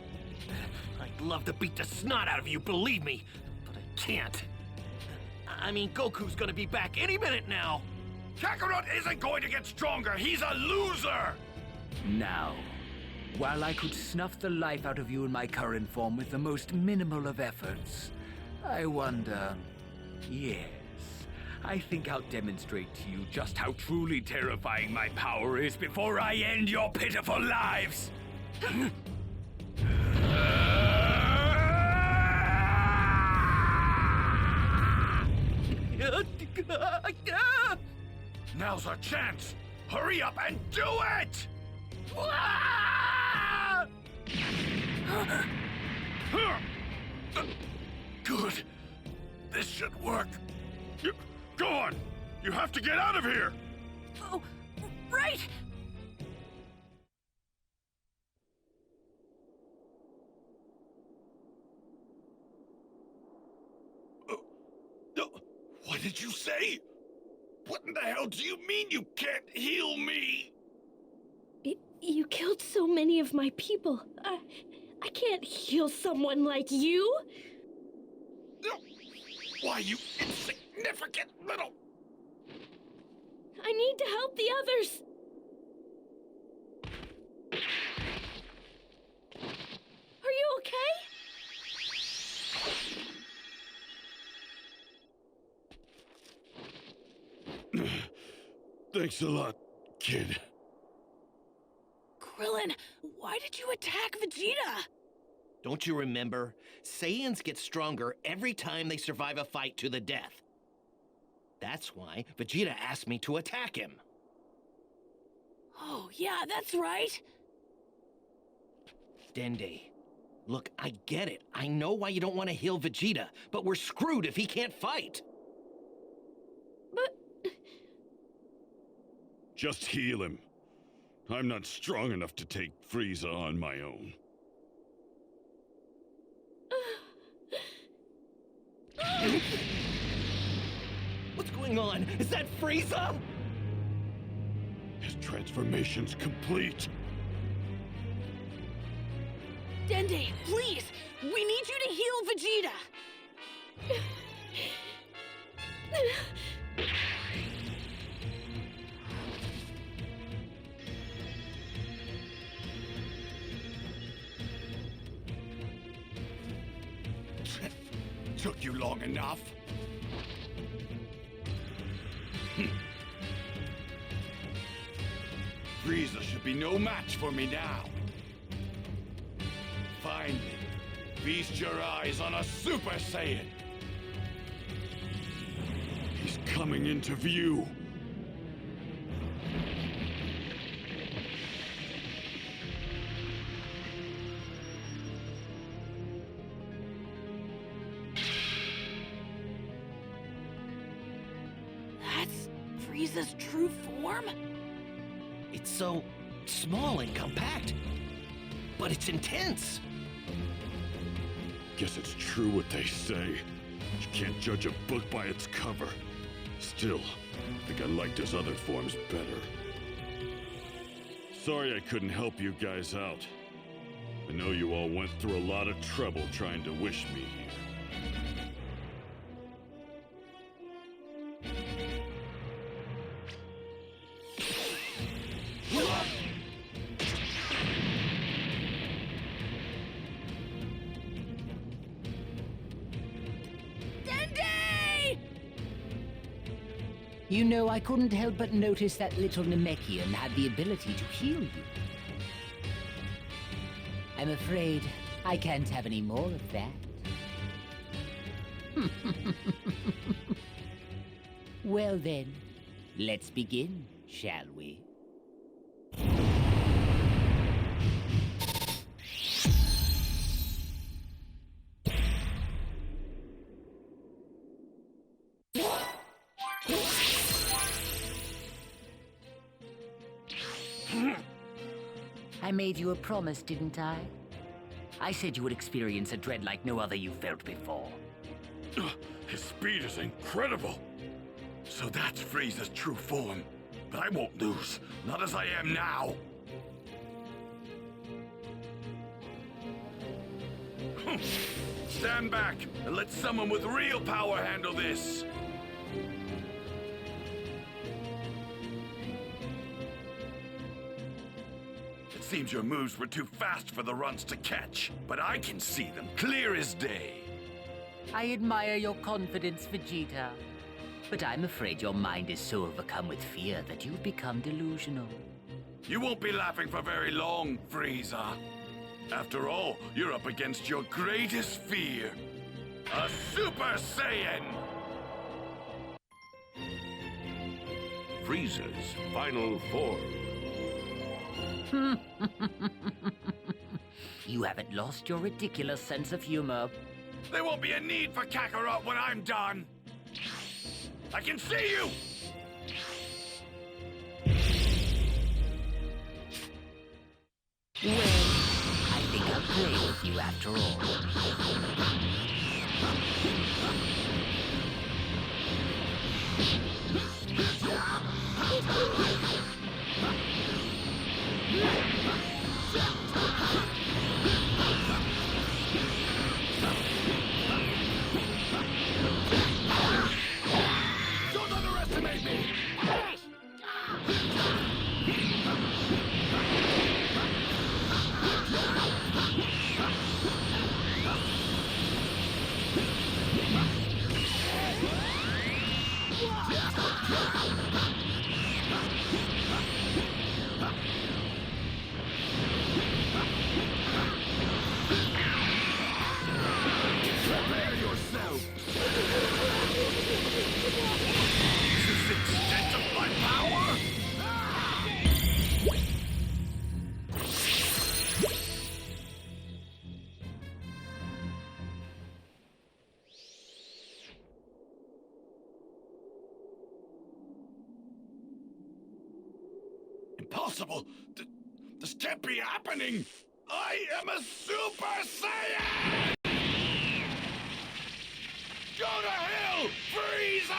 I'd love to beat the snot out of you, believe me, but I can't. I mean, Goku's gonna be back any minute now. Kakarot isn't going to get stronger! He's a loser! Now, while I could snuff the life out of you in my current form with the most minimal of efforts, I wonder... Yes, I think I'll demonstrate to you just how truly terrifying my power is before I end your pitiful lives! Now's our chance! Hurry up and do it! Good. This should work. Go on! You have to get out of here! Oh, right! What did you say? What in the hell do you mean you can't heal me? You killed so many of my people. I can't heal someone like you. Why, you insignificant little... I need to help the others. Are you okay? Thanks a lot, kid. Krillin, why did you attack Vegeta? Don't you remember? Saiyans get stronger every time they survive a fight to the death. That's why Vegeta asked me to attack him. Oh, yeah, that's right. Dende, look, I get it. I know why you don't want to heal Vegeta, but we're screwed if he can't fight. But Just heal him. I'm not strong enough to take Frieza on my own. What's going on? Is that Frieza? His transformation's complete. Dende, please, we need you to heal Vegeta. Took you long enough. Frieza should be no match for me now. Finally, feast your eyes on a Super Saiyan. He's coming into view. That's Frieza's true form? It's so small and compact, but it's intense. Guess it's true what they say. You can't judge a book by its cover. Still, I think I liked his other forms better. Sorry I couldn't help you guys out. I know you all went through a lot of trouble trying to wish me here. Dende! You know, I couldn't help but notice that little Namekian had the ability to heal you. I'm afraid I can't have any more of that. Well then, let's begin, shall we? I made you a promise, didn't I? I said you would experience a dread like no other you've felt before. His speed is incredible. So that's Frieza's true form. But I won't lose. Not as I am now. Stand back and let someone with real power handle this. It seems your moves were too fast for the runs to catch, but I can see them clear as day. I admire your confidence, Vegeta. But I'm afraid your mind is so overcome with fear that you've become delusional. You won't be laughing for very long, Frieza. After all, you're up against your greatest fear. A Super Saiyan! Frieza's final form. You haven't lost your ridiculous sense of humor. There won't be a need for Kakarot when I'm done. I can see you! Well, I think I'll play with you after all. Don't underestimate me! impossible. This can't be happening. I am a Super Saiyan! Go to hell, Frieza!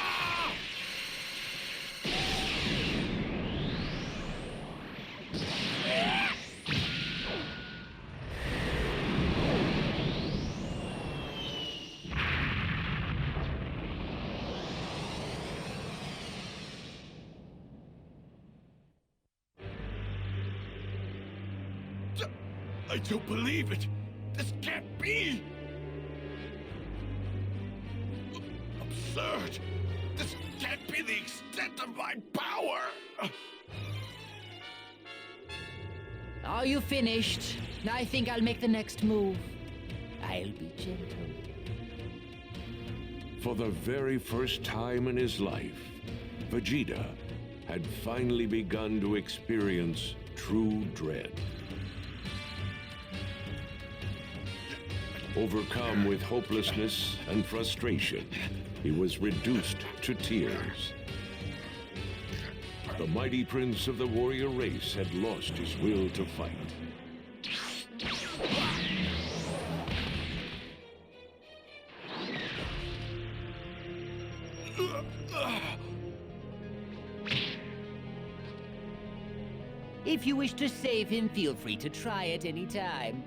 I don't believe it. This can't be. Absurd. This can't be the extent of my power. Are you finished? I think I'll make the next move. I'll be gentle. For the very first time in his life, Vegeta had finally begun to experience true dread. Overcome with hopelessness and frustration, he was reduced to tears. The mighty prince of the warrior race had lost his will to fight. If you wish to save him, feel free to try at any time.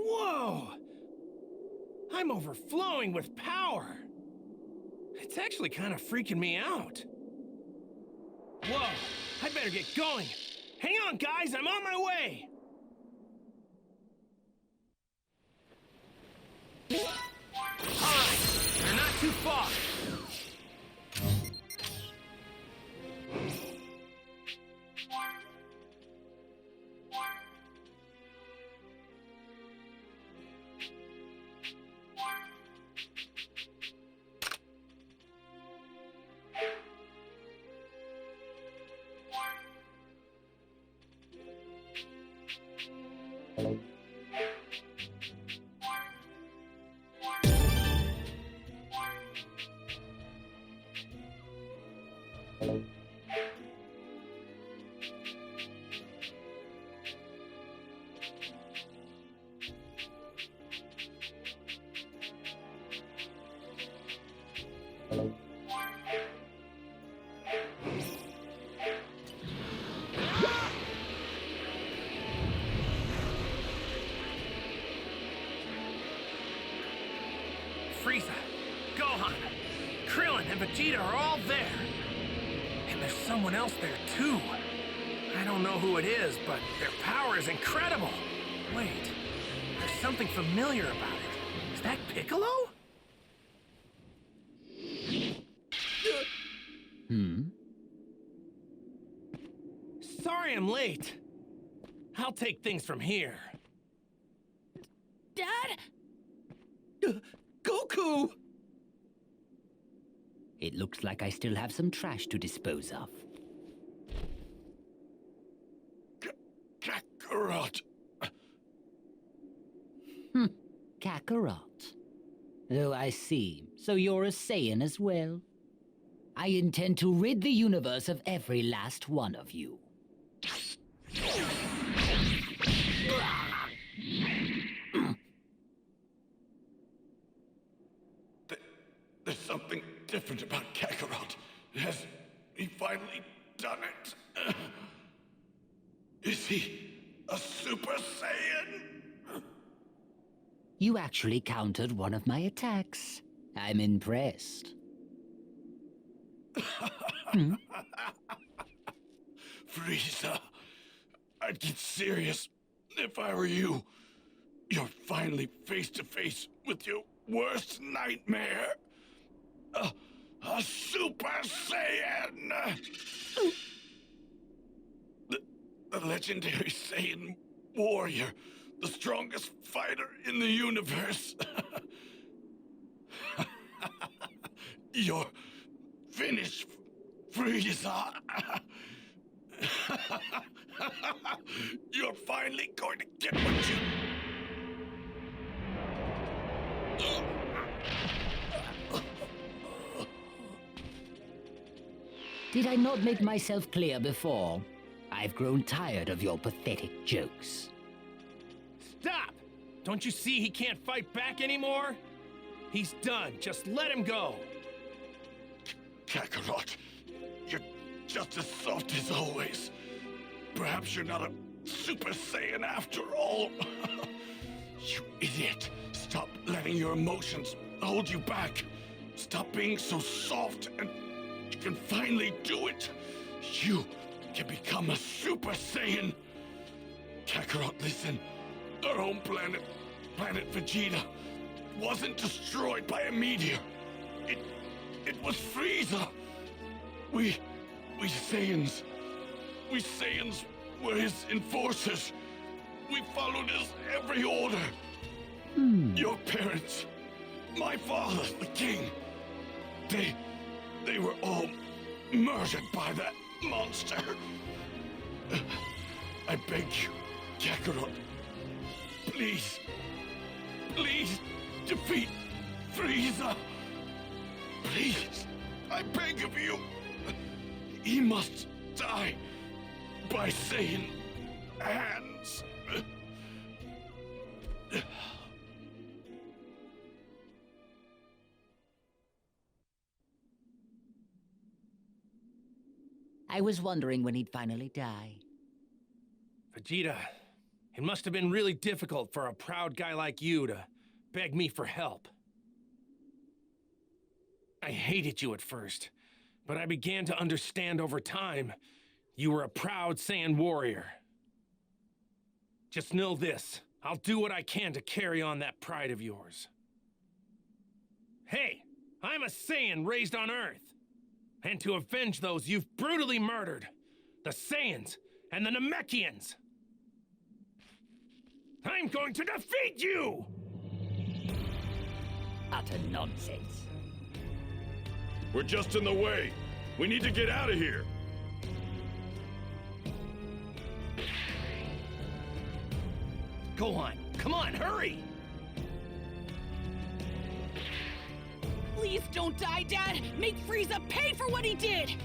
Whoa! I'm overflowing with power. It's actually kind of freaking me out. Whoa! I better get going. Hang on, guys, I'm on my way. All right, they're not too far. Frieza, Gohan, Krillin, and Vegeta are all there. And there's someone else there, too. I don't know who it is, but their power is incredible. Wait, there's something familiar about it. Is that Piccolo? Sorry I'm late. I'll take things from here. Dad? Goku! It looks like I still have some trash to dispose of. Kakarot. Kakarot. Oh, I see. So you're a Saiyan as well. I intend to rid the universe of every last one of you. There's something different about Kakarot. Has he finally done it? Is he a Super Saiyan? You actually countered one of my attacks. I'm impressed. Frieza, I'd get serious if I were you. You're finally face to face with your worst nightmare. A Super Saiyan! The legendary Saiyan warrior, the strongest fighter in the universe. You're finished, Frieza. You're finally going to get what you... Did I not make myself clear before? I've grown tired of your pathetic jokes. Stop! Don't you see he can't fight back anymore? He's done. Just let him go. Kakarot, you're just as soft as always. Perhaps you're not a Super Saiyan after all. You idiot. Stop letting your emotions hold you back. Stop being so soft and you can finally do it. You can become a Super Saiyan. Kakarot, listen. Our home planet, Planet Vegeta, wasn't destroyed by a meteor. It was Frieza. We Saiyans were his enforcers. We followed his every order. Your parents, my father, the king, they were all murdered by that monster. I beg you, Kakarot, please defeat Frieza. Please, I beg of you. He must die by Saiyan hands. I was wondering when he'd finally die. Vegeta, it must have been really difficult for a proud guy like you to beg me for help. I hated you at first, but I began to understand over time you were a proud Saiyan warrior. Just know this, I'll do what I can to carry on that pride of yours. Hey, I'm a Saiyan raised on Earth, and to avenge those you've brutally murdered, the Saiyans and the Namekians. I'm going to defeat you! Utter nonsense. We're just in the way. We need to get out of here. Go on, come on, hurry! Please don't die, Dad! Make Frieza pay for what he did!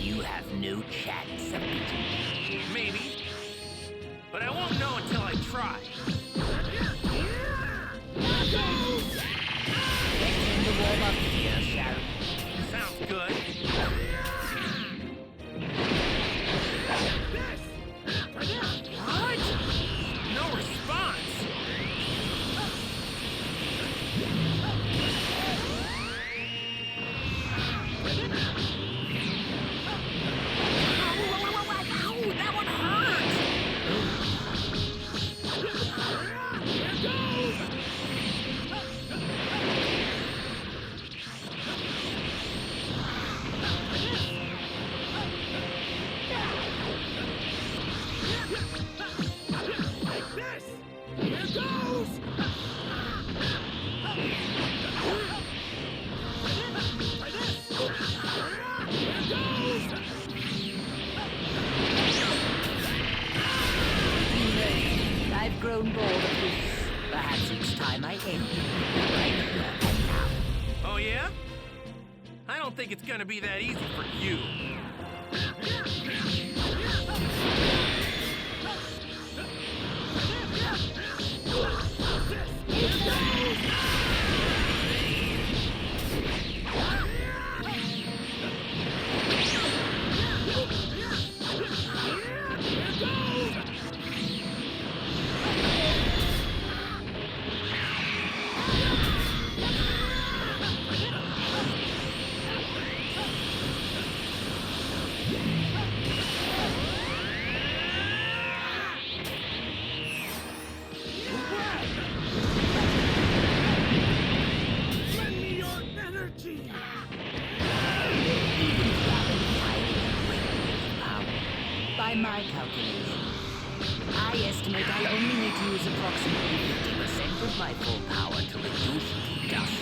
You have no chance of beating me. Maybe. But I won't know until I try. Let's end the warm up here, shall we? Sounds good. What? No response. Ow, that one hurt! I've grown bored of this. Perhaps it's time I end it right here and now. Oh yeah? I don't think it's gonna be that easy for you. by my calculations, I estimate I'll only need to use approximately 50% of my full power to reduce to dust.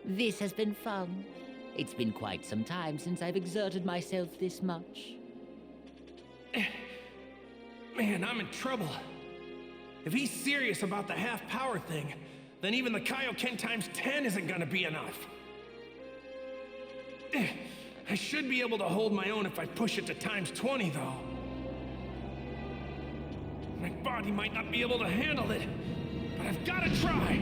This has been fun. It's been quite some time since I've exerted myself this much. Man, I'm in trouble. If he's serious about the half-power thing, then even the Kaioken times 10 isn't gonna be enough. I should be able to hold my own if I push it to times 20, though. My body might not be able to handle it, but I've gotta try.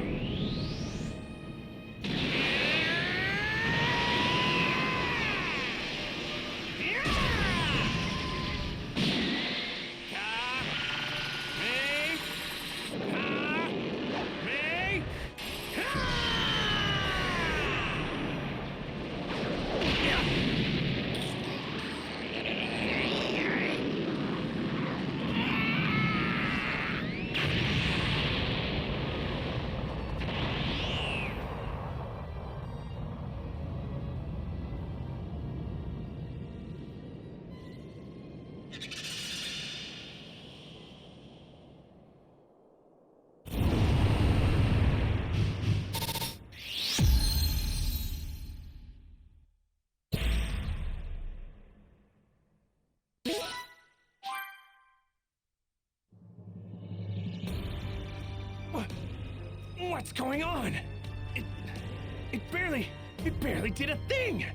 What's going on? It barely did a thing!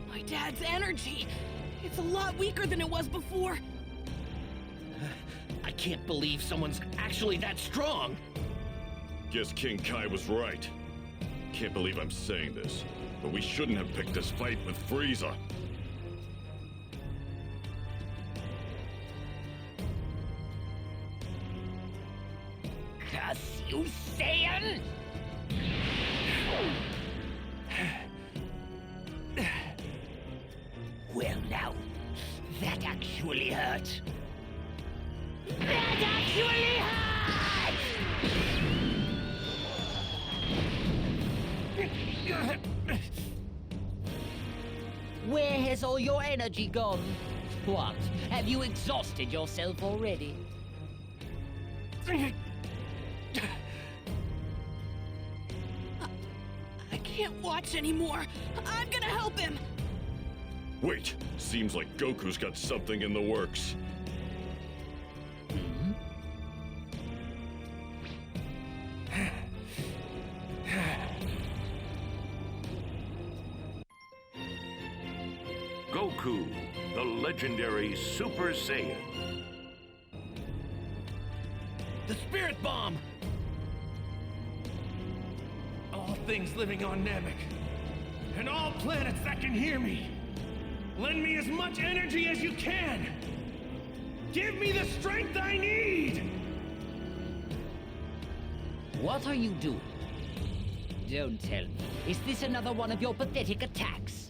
My dad's energy. It's a lot weaker than it was before. I can't believe someone's actually that strong. Guess King Kai was right. Can't believe I'm saying this, but we shouldn't have picked this fight with Frieza. Curse you, Saiyan! Well now, that actually hurt. That actually hurt! Where has all your energy gone? What? Have you exhausted yourself already? I can't watch anymore. I'm gonna help him. Wait, seems like Goku's got something in the works. Goku, the legendary Super Saiyan. The Spirit Bomb! All things living on Namek, and all planets that can hear me, lend me as much energy as you can! Give me the strength I need! What are you doing? Don't tell me. Is this another one of your pathetic attacks?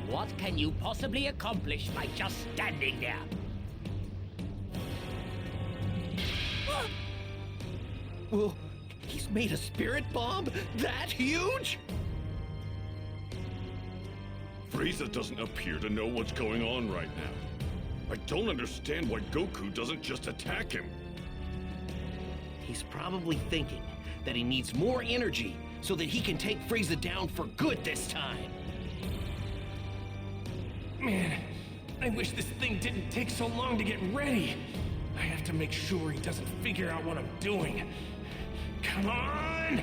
What can you possibly accomplish by just standing there? Well, he's made a spirit bomb that huge? Frieza doesn't appear to know what's going on right now. I don't understand why Goku doesn't just attack him. He's probably thinking that he needs more energy so that he can take Frieza down for good this time. Man, I wish this thing didn't take so long to get ready. I have to make sure he doesn't figure out what I'm doing. Come on!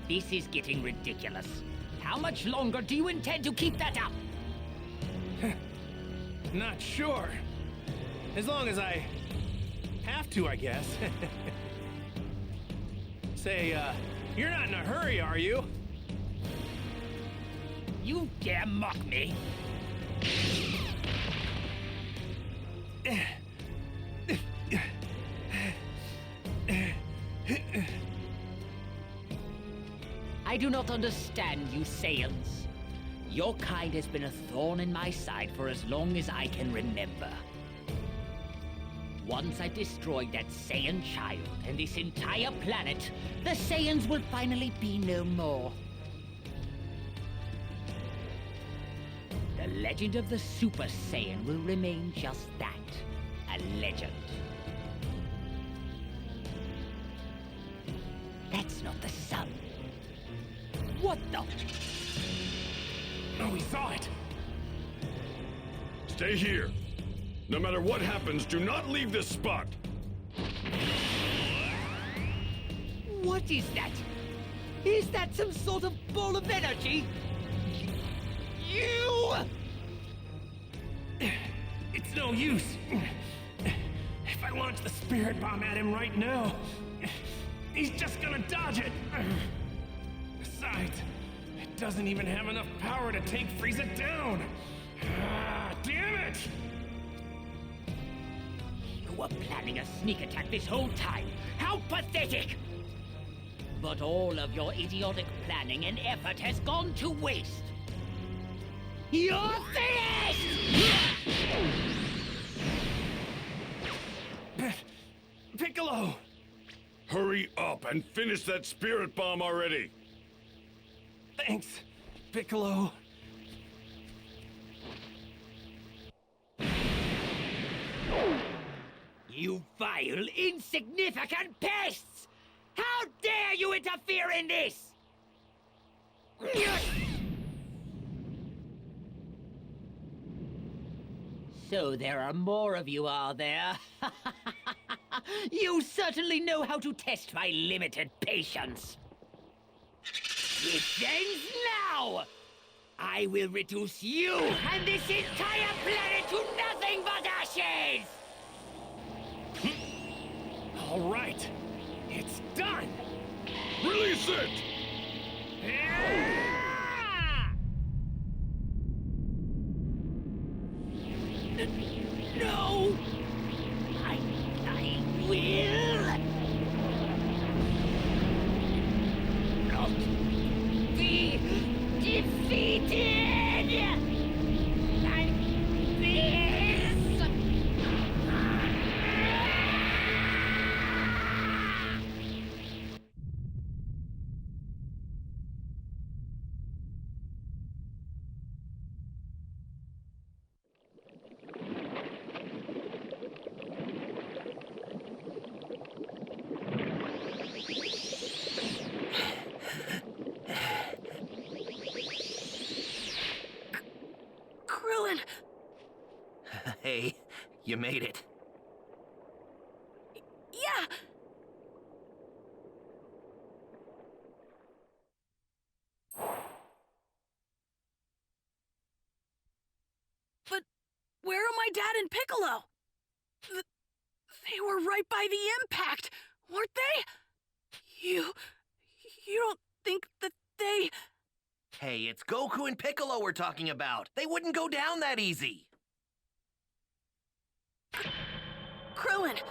This is getting ridiculous. How much longer do you intend to keep that up? Not sure. As long as I have to, I guess. Say, you're not in a hurry, are you? You dare mock me? I do not understand you Saiyans. Your kind has been a thorn in my side for as long as I can remember. Once I destroy that Saiyan child and this entire planet, the Saiyans will finally be no more. The legend of the Super Saiyan will remain just that, a legend. That's not the sun. What the? Oh, we saw it. Stay here. No matter what happens, do not leave this spot. What is that? Is that some sort of ball of energy? You! It's no use. If I launch the spirit bomb at him right now, he's just gonna dodge it. Besides, it doesn't even have enough power to take Frieza down. Ah, damn it! You were planning a sneak attack this whole time. How pathetic! But all of your idiotic planning and effort has gone to waste. You're finished! Piccolo! Hurry up and finish that spirit bomb already. Thanks, Piccolo. You vile, insignificant pests! How dare you interfere in this? So there are more of you, are there? You certainly know how to test my limited patience. It ends now! I will reduce you and this entire planet to nothing but ashes! All right, it's done. Release it! No! I will not be defeated! Like this! Krillin! Hey, you made it. Yeah! But where are my dad and Piccolo? They were right by the impact, weren't they? You don't think that they... Hey, it's Goku and Piccolo we're talking about. They wouldn't go down that easy. Krillin,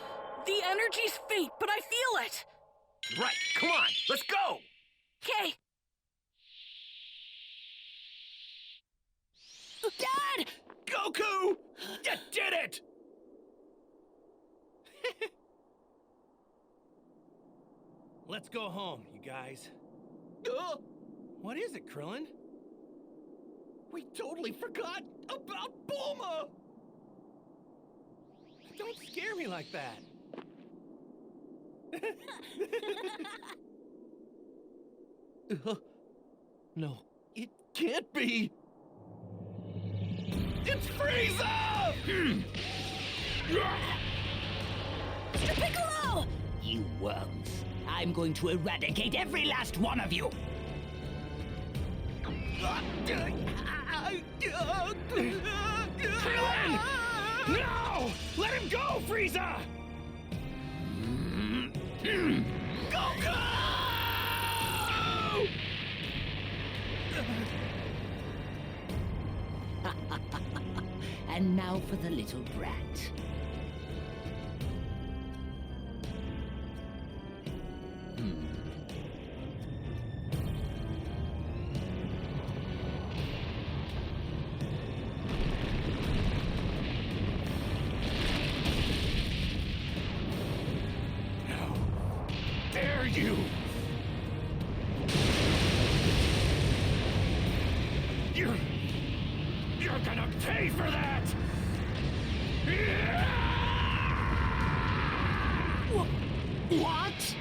the energy's faint, but I feel it. Right, come on, let's go! Okay. Dad! Goku! You did it! Let's go home, you guys. What is it, Krillin? We totally forgot about Bulma! Don't scare me like that. No, it can't be. It's Frieza! Mr. Piccolo! You worms. I'm going to eradicate every last one of you! Krillin! No! Let him go, Frieza! Goku! And now for the little brat. Dare you! You're gonna pay for that! What?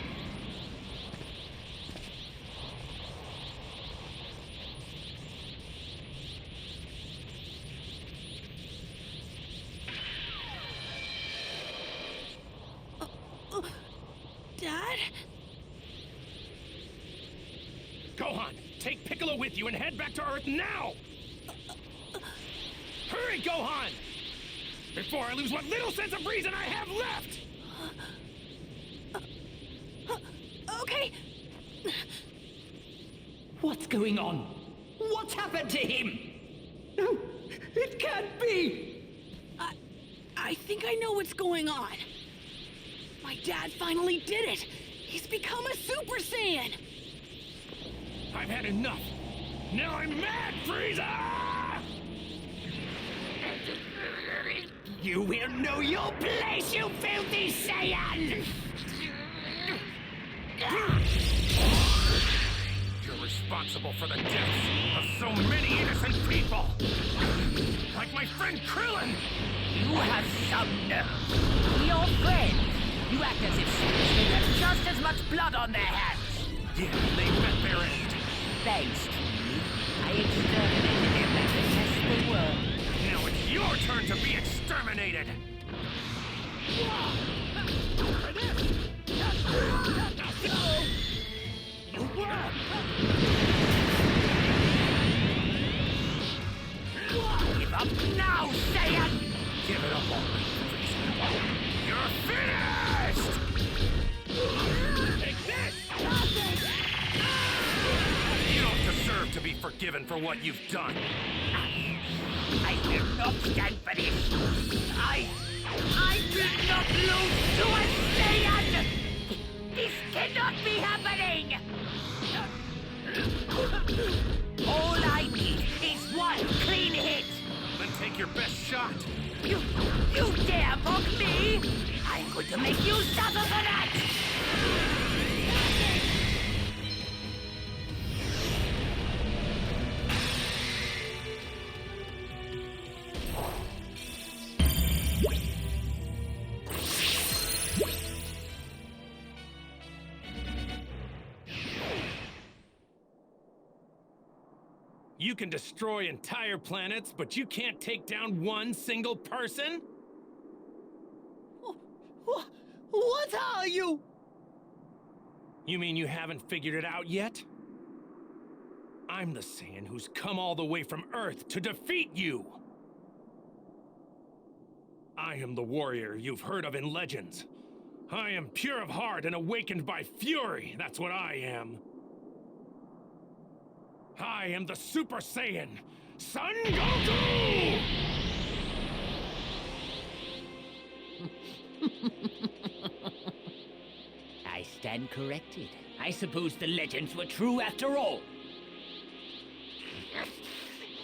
Dad? Gohan, take Piccolo with you and head back to Earth now! Hurry, Gohan! Before I lose what little sense of reason I have left! Okay. What's going on? What's happened to him? No, it can't be! I think I know what's going on. My dad finally did it. He's become a Super Saiyan. I've had enough. Now I'm mad, Frieza! You will know your place, you filthy Saiyan! You're responsible for the deaths of so many innocent people! Like my friend Krillin! You have some nerve. Your friend. You act as if Saiyans have just as much blood on their hands. Yeah, they met their end. Thanks to me, I exterminated them like the rest of the world. Now it's your turn to be exterminated! Give up now, Saiyan! Give it up already, Frieza. You're finished! Take this! You don't deserve to be forgiven for what you've done. I will not stand for this. I will not lose to a Saiyan! This cannot be happening! All I need is one clean hit! Then take your best shot. You dare mock me? I'm going to make you suffer for that! You can destroy entire planets, but you can't take down one single person? What are you? You mean you haven't figured it out yet? I'm the Saiyan who's come all the way from Earth to defeat you! I am the warrior you've heard of in legends. I am pure of heart and awakened by fury, that's what I am. I am the Super Saiyan, Son Goku! I stand corrected. I suppose the legends were true after all.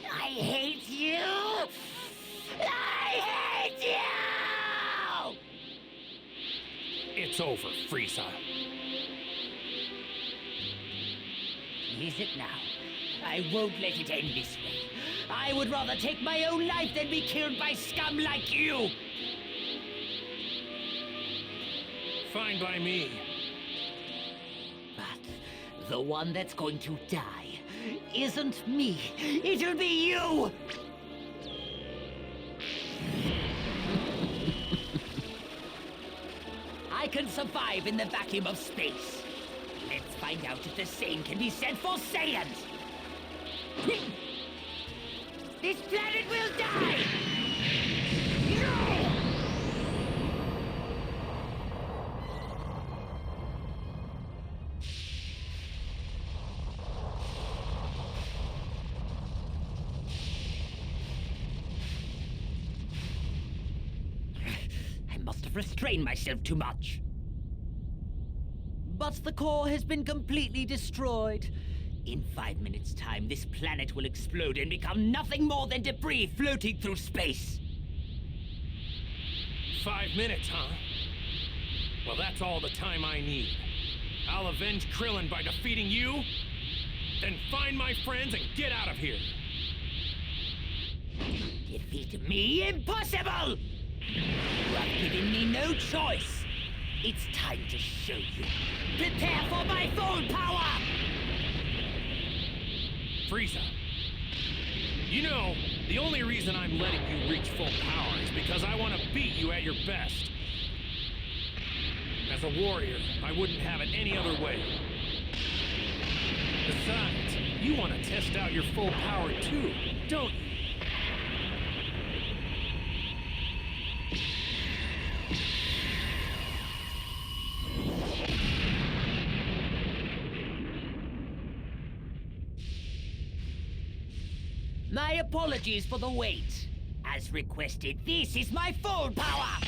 I hate you! I hate you! It's over, Frieza. Is it now? I won't let it end this way. I would rather take my own life than be killed by scum like you! Fine by me. But the one that's going to die isn't me. It'll be you! I can survive in the vacuum of space. Let's find out if the same can be said for Saiyans! This planet will die! No! I must have restrained myself too much. But the core has been completely destroyed. In 5 minutes' time, this planet will explode and become nothing more than debris floating through space. 5 minutes, huh? Well, that's all the time I need. I'll avenge Krillin by defeating you, then find my friends and get out of here. Defeat me? Impossible! You have given me no choice. It's time to show you. Prepare for my full power! Frieza. You know, the only reason I'm letting you reach full power is because I want to beat you at your best. As a warrior, I wouldn't have it any other way. Besides, you want to test out your full power too, don't you? My apologies for the wait. As requested, this is my full power!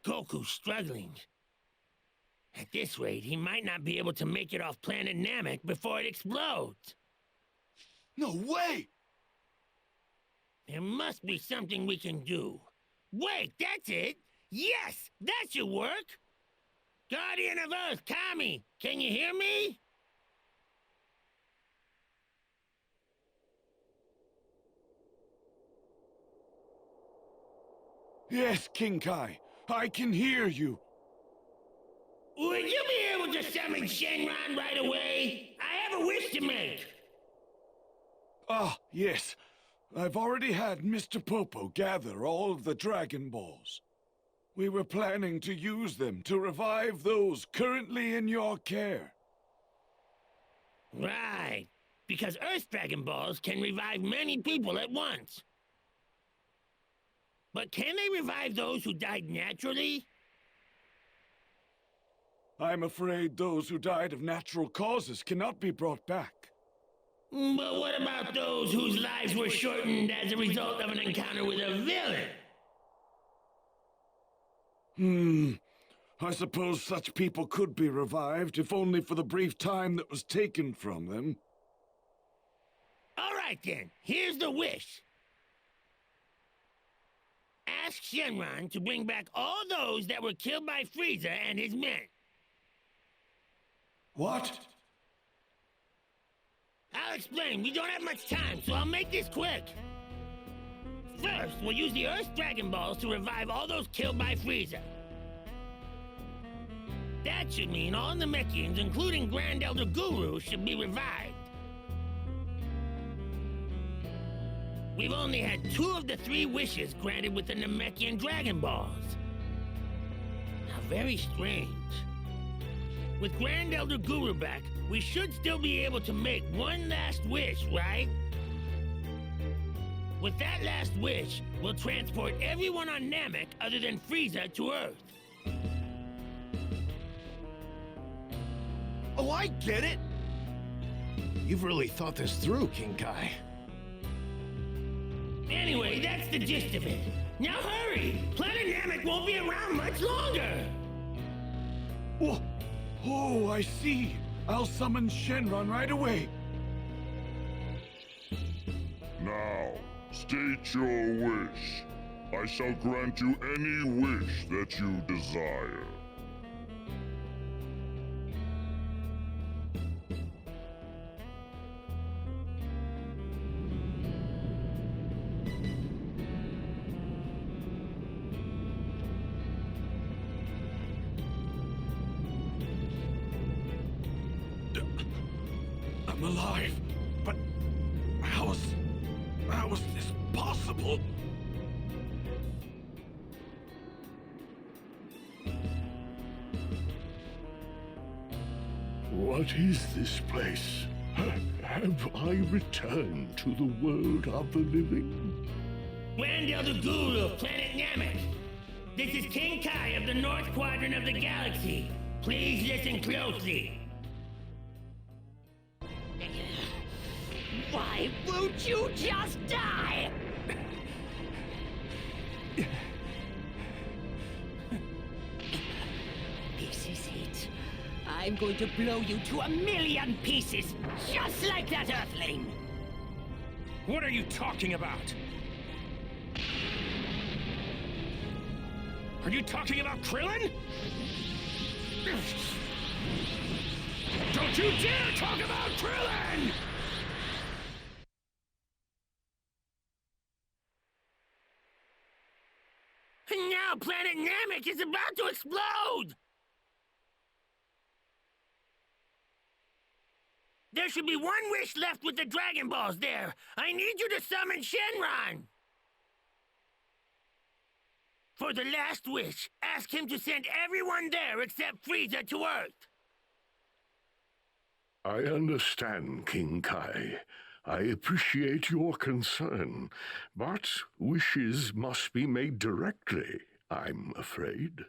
Goku's struggling. At this rate, he might not be able to make it off planet Namek before it explodes. No way! There must be something we can do. Wait, that's it! Yes, that should work! Guardian of Earth, Kami, can you hear me? Yes, King Kai. I can hear you. Would you be able to summon Shenron right away? I have a wish to make. Ah, yes. I've already had Mr. Popo gather all of the Dragon Balls. We were planning to use them to revive those currently in your care. Right, because Earth Dragon Balls can revive many people at once. But can they revive those who died naturally? I'm afraid those who died of natural causes cannot be brought back. But what about those whose lives were shortened as a result of an encounter with a villain? I suppose such people could be revived, if only for the brief time that was taken from them. All right then, here's the wish. Ask Shenron to bring back all those that were killed by Frieza and his men. What? I'll explain, we don't have much time, so I'll make this quick. First, we'll use the Earth's Dragon Balls to revive all those killed by Frieza. That should mean all Namekians, including Grand Elder Guru, should be revived. We've only had 2 of the 3 wishes granted with the Namekian Dragon Balls. How very strange. With Grand Elder Guru back, we should still be able to make one last wish, right? With that last wish, we'll transport everyone on Namek other than Frieza to Earth. Oh, I get it! You've really thought this through, King Kai. Anyway, that's the gist of it. Now hurry! Planet Namek won't be around much longer! Oh, I see. I'll summon Shenron right away. Now, state your wish. I shall grant you any wish that you desire. I'm alive, but how is this possible? What is this place? Have I returned to the world of the living? Grand Elder Guru of planet Namek. This is King Kai of the North Quadrant of the galaxy. Please listen closely. Why won't you just die? This is it. I'm going to blow you to a million pieces, just like that Earthling. What are you talking about? Are you talking about Krillin? Don't you dare talk about Krillin! Now planet Namek is about to explode! There should be one wish left with the Dragon Balls there. I need you to summon Shenron. For the last wish, ask him to send everyone there except Frieza to Earth. I understand, King Kai. I appreciate your concern, but wishes must be made directly, I'm afraid.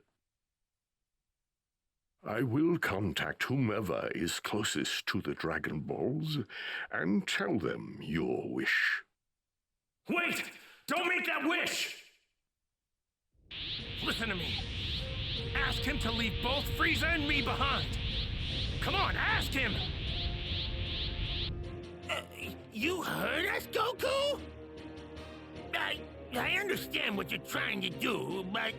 I will contact whomever is closest to the Dragon Balls and tell them your wish. Wait! Don't make that wish! Listen to me. Ask him to leave both Frieza and me behind. Come on, ask him! You heard us, Goku? I understand what you're trying to do, but...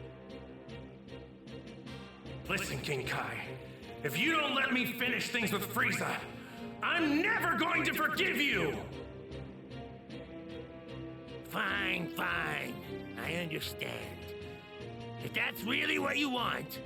Listen, King Kai. If you don't let me finish things with Frieza, I'm never going to forgive you! Fine, fine. I understand. If that's really what you want...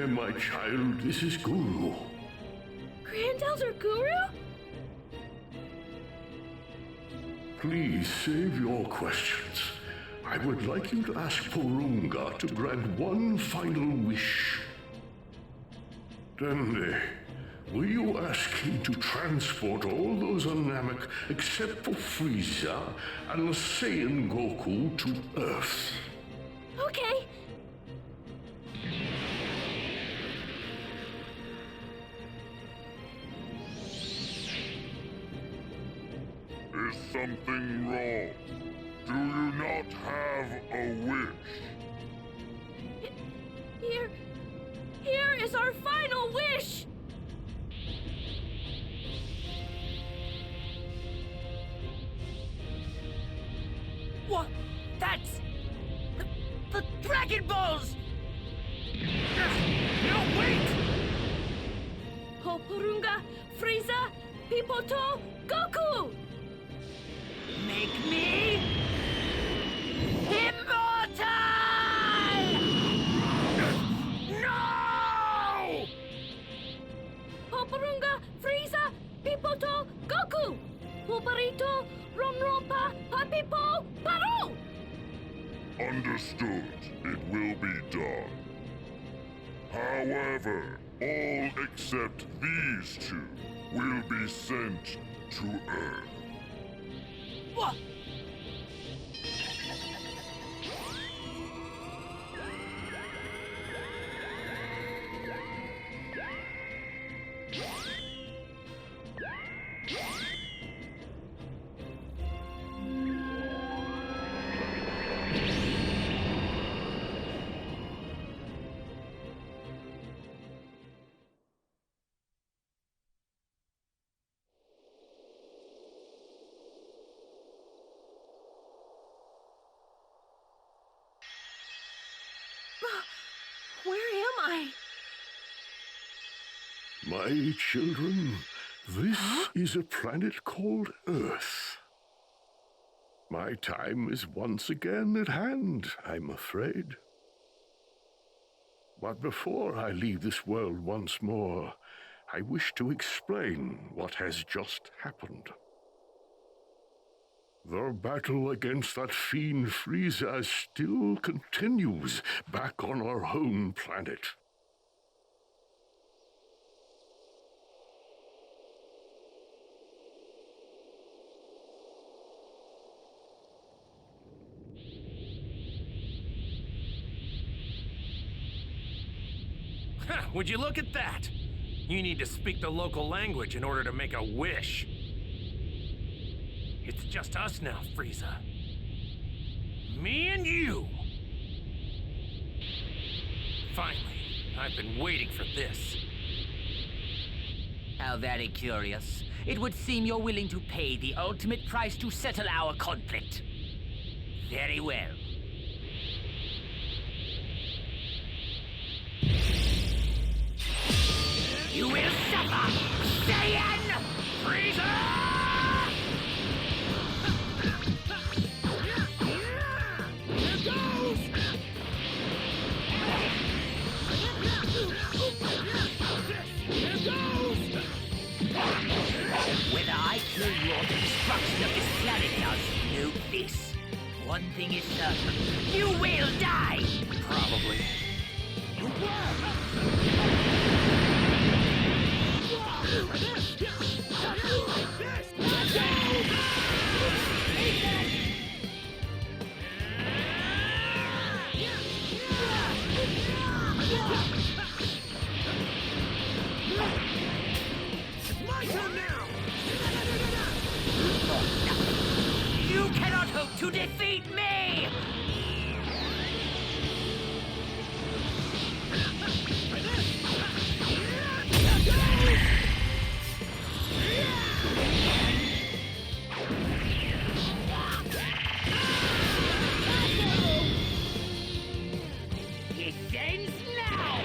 My child, this is Guru. Grand Elder Guru? Please save your questions. I would like you to ask Porunga to grant one final wish. Dende, will you ask him to transport all those on Namek except for Frieza and the Saiyan Goku to Earth? Okay. Is something wrong? Do you not have a wish? Here is our final wish! What? That's... the Dragon Balls! No, wait! Porunga, Frieza, Pipoto, Goku! Make me... immortal! No! Porunga, Frieza, Pipoto, Goku! Pulparito, Ronrompa, Papipo, Paro! Understood. It will be done. However, all except these two will be sent to Earth. What? Where am I? My children, this is a planet called Earth. My time is once again at hand, I'm afraid. But before I leave this world once more, I wish to explain what has just happened. The battle against that fiend Frieza still continues back on our home planet. Would you look at that? You need to speak the local language in order to make a wish. It's just us now, Frieza. Me and you! Finally, I've been waiting for this. How very curious. It would seem you're willing to pay the ultimate price to settle our conflict. Very well. You will suffer! Saiyan! Frieza! Whether I kill you or the destruction of this planet does no this. One thing is certain. You will die! Probably. You cannot hope to defeat me! It ends now!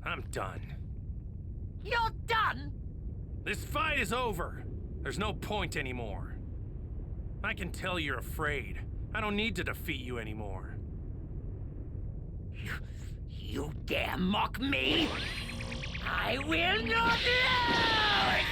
I'm done. You're done? This fight is over. There's no point anymore. I can tell you're afraid. I don't need to defeat you anymore. You dare mock me? I will not lose!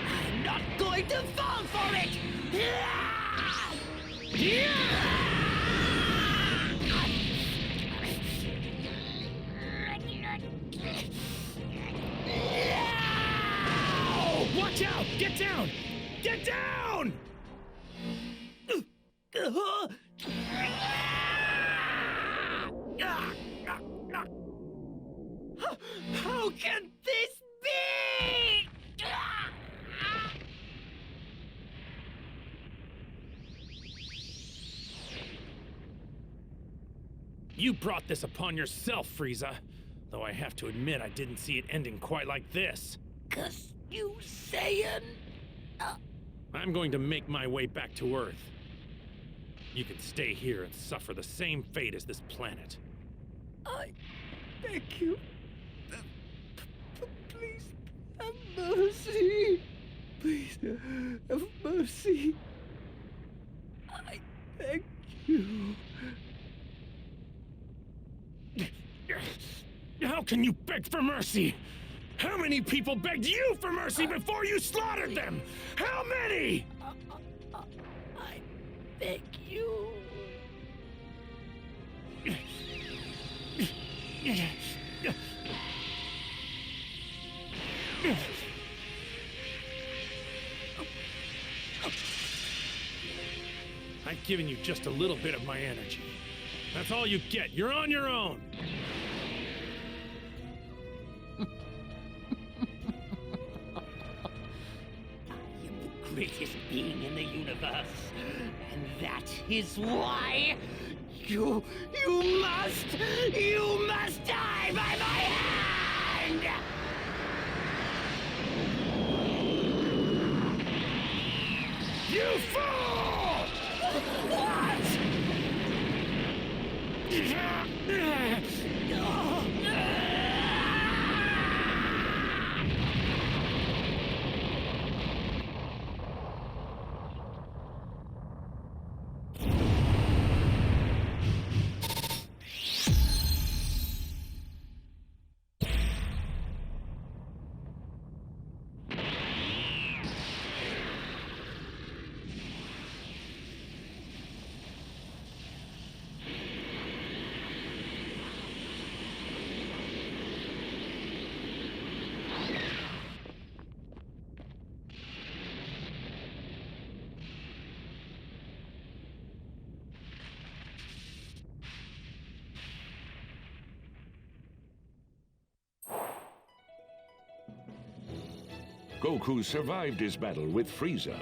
I'm not going to fall for it! Watch out! Get down! Get down! How can this be? You brought this upon yourself, Frieza. Though I have to admit I didn't see it ending quite like this. 'Cause you Saiyan. I'm going to make my way back to Earth. You can stay here and suffer the same fate as this planet. I beg you. Please have mercy. Please have mercy. I beg you. How can you beg for mercy? How many people begged you for mercy before you slaughtered them? How many? I beg you. I've given you just a little bit of my energy. That's all you get. You're on your own. Greatest being in the universe. And that is why you must die by my hand! You fool! What? Goku survived his battle with Frieza.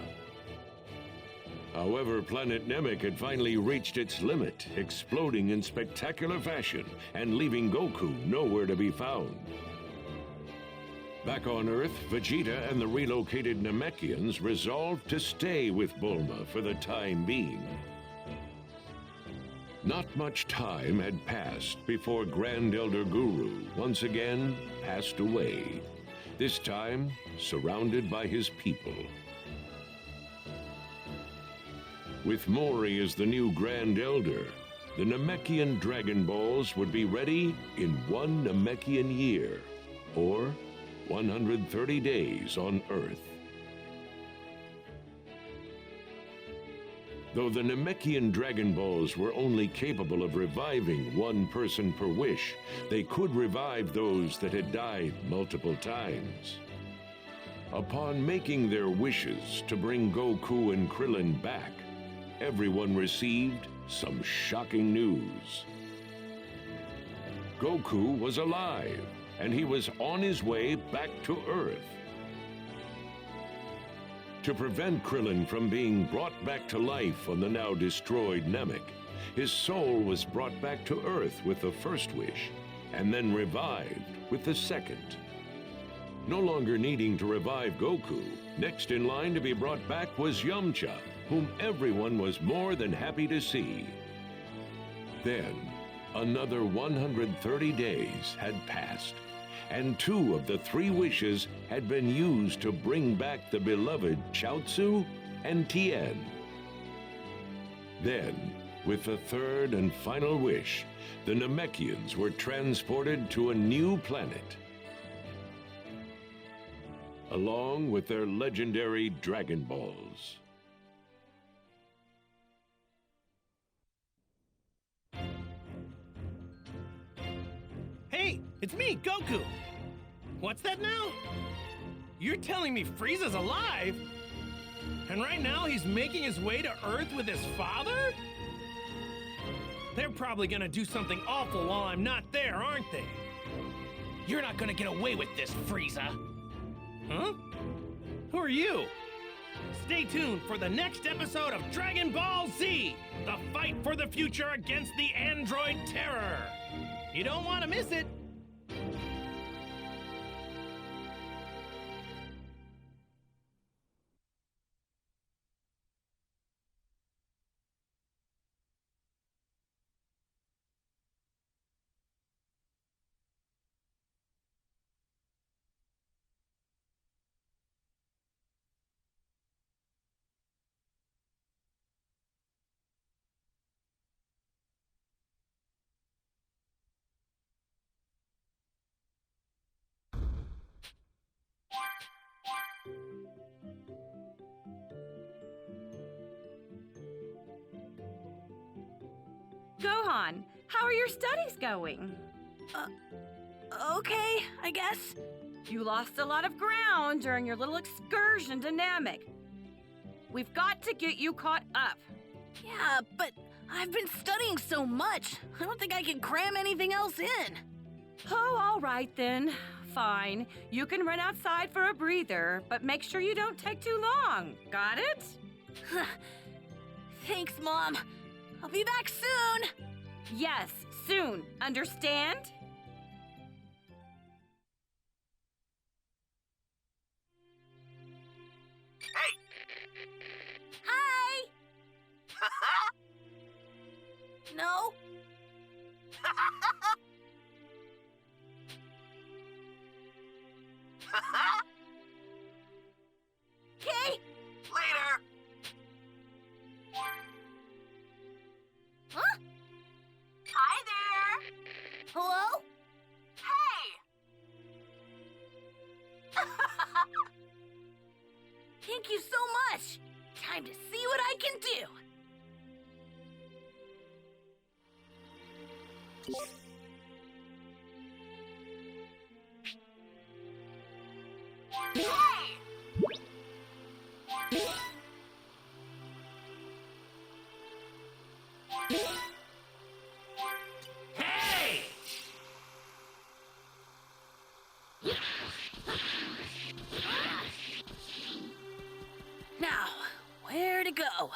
However, planet Namek had finally reached its limit, exploding in spectacular fashion and leaving Goku nowhere to be found. Back on Earth, Vegeta and the relocated Namekians resolved to stay with Bulma for the time being. Not much time had passed before Grand Elder Guru once again passed away, this time surrounded by his people. With Mori as the new Grand Elder, the Namekian Dragon Balls would be ready in 1 Namekian year, or 130 days on Earth. Though the Namekian Dragon Balls were only capable of reviving 1 person per wish, they could revive those that had died multiple times. Upon making their wishes to bring Goku and Krillin back, everyone received some shocking news. Goku was alive, and he was on his way back to Earth. To prevent Krillin from being brought back to life on the now destroyed Namek, his soul was brought back to Earth with the first wish, and then revived with the second. No longer needing to revive Goku, next in line to be brought back was Yamcha, whom everyone was more than happy to see. Then, another 130 days had passed, and 2 of the 3 wishes had been used to bring back the beloved Chaozu and Tien. Then, with the 3rd and final wish, the Namekians were transported to a new planet, along with their legendary Dragon Balls. Hey, it's me, Goku! What's that now? You're telling me Frieza's alive? And right now he's making his way to Earth with his father? They're probably gonna do something awful while I'm not there, aren't they? You're not gonna get away with this, Frieza. Huh? Who are you? Stay tuned for the next episode of Dragon Ball Z, the fight for the future against the android terror. You don't want to miss it. Gohan, how are your studies going? Okay, I guess. You lost a lot of ground during your little excursion to Namek. We've got to get you caught up. Yeah, but I've been studying so much. I don't think I can cram anything else in. Oh, all right then. Fine. You can run outside for a breather, but make sure you don't take too long. Got it? Thanks, Mom. I'll be back soon. Yes, soon. Understand? Hey! Hi! No? Okay. Later! Huh? Hi there. Hello? Hey. Thank you so much. Time to see what I can do. Hey! Now, where to go?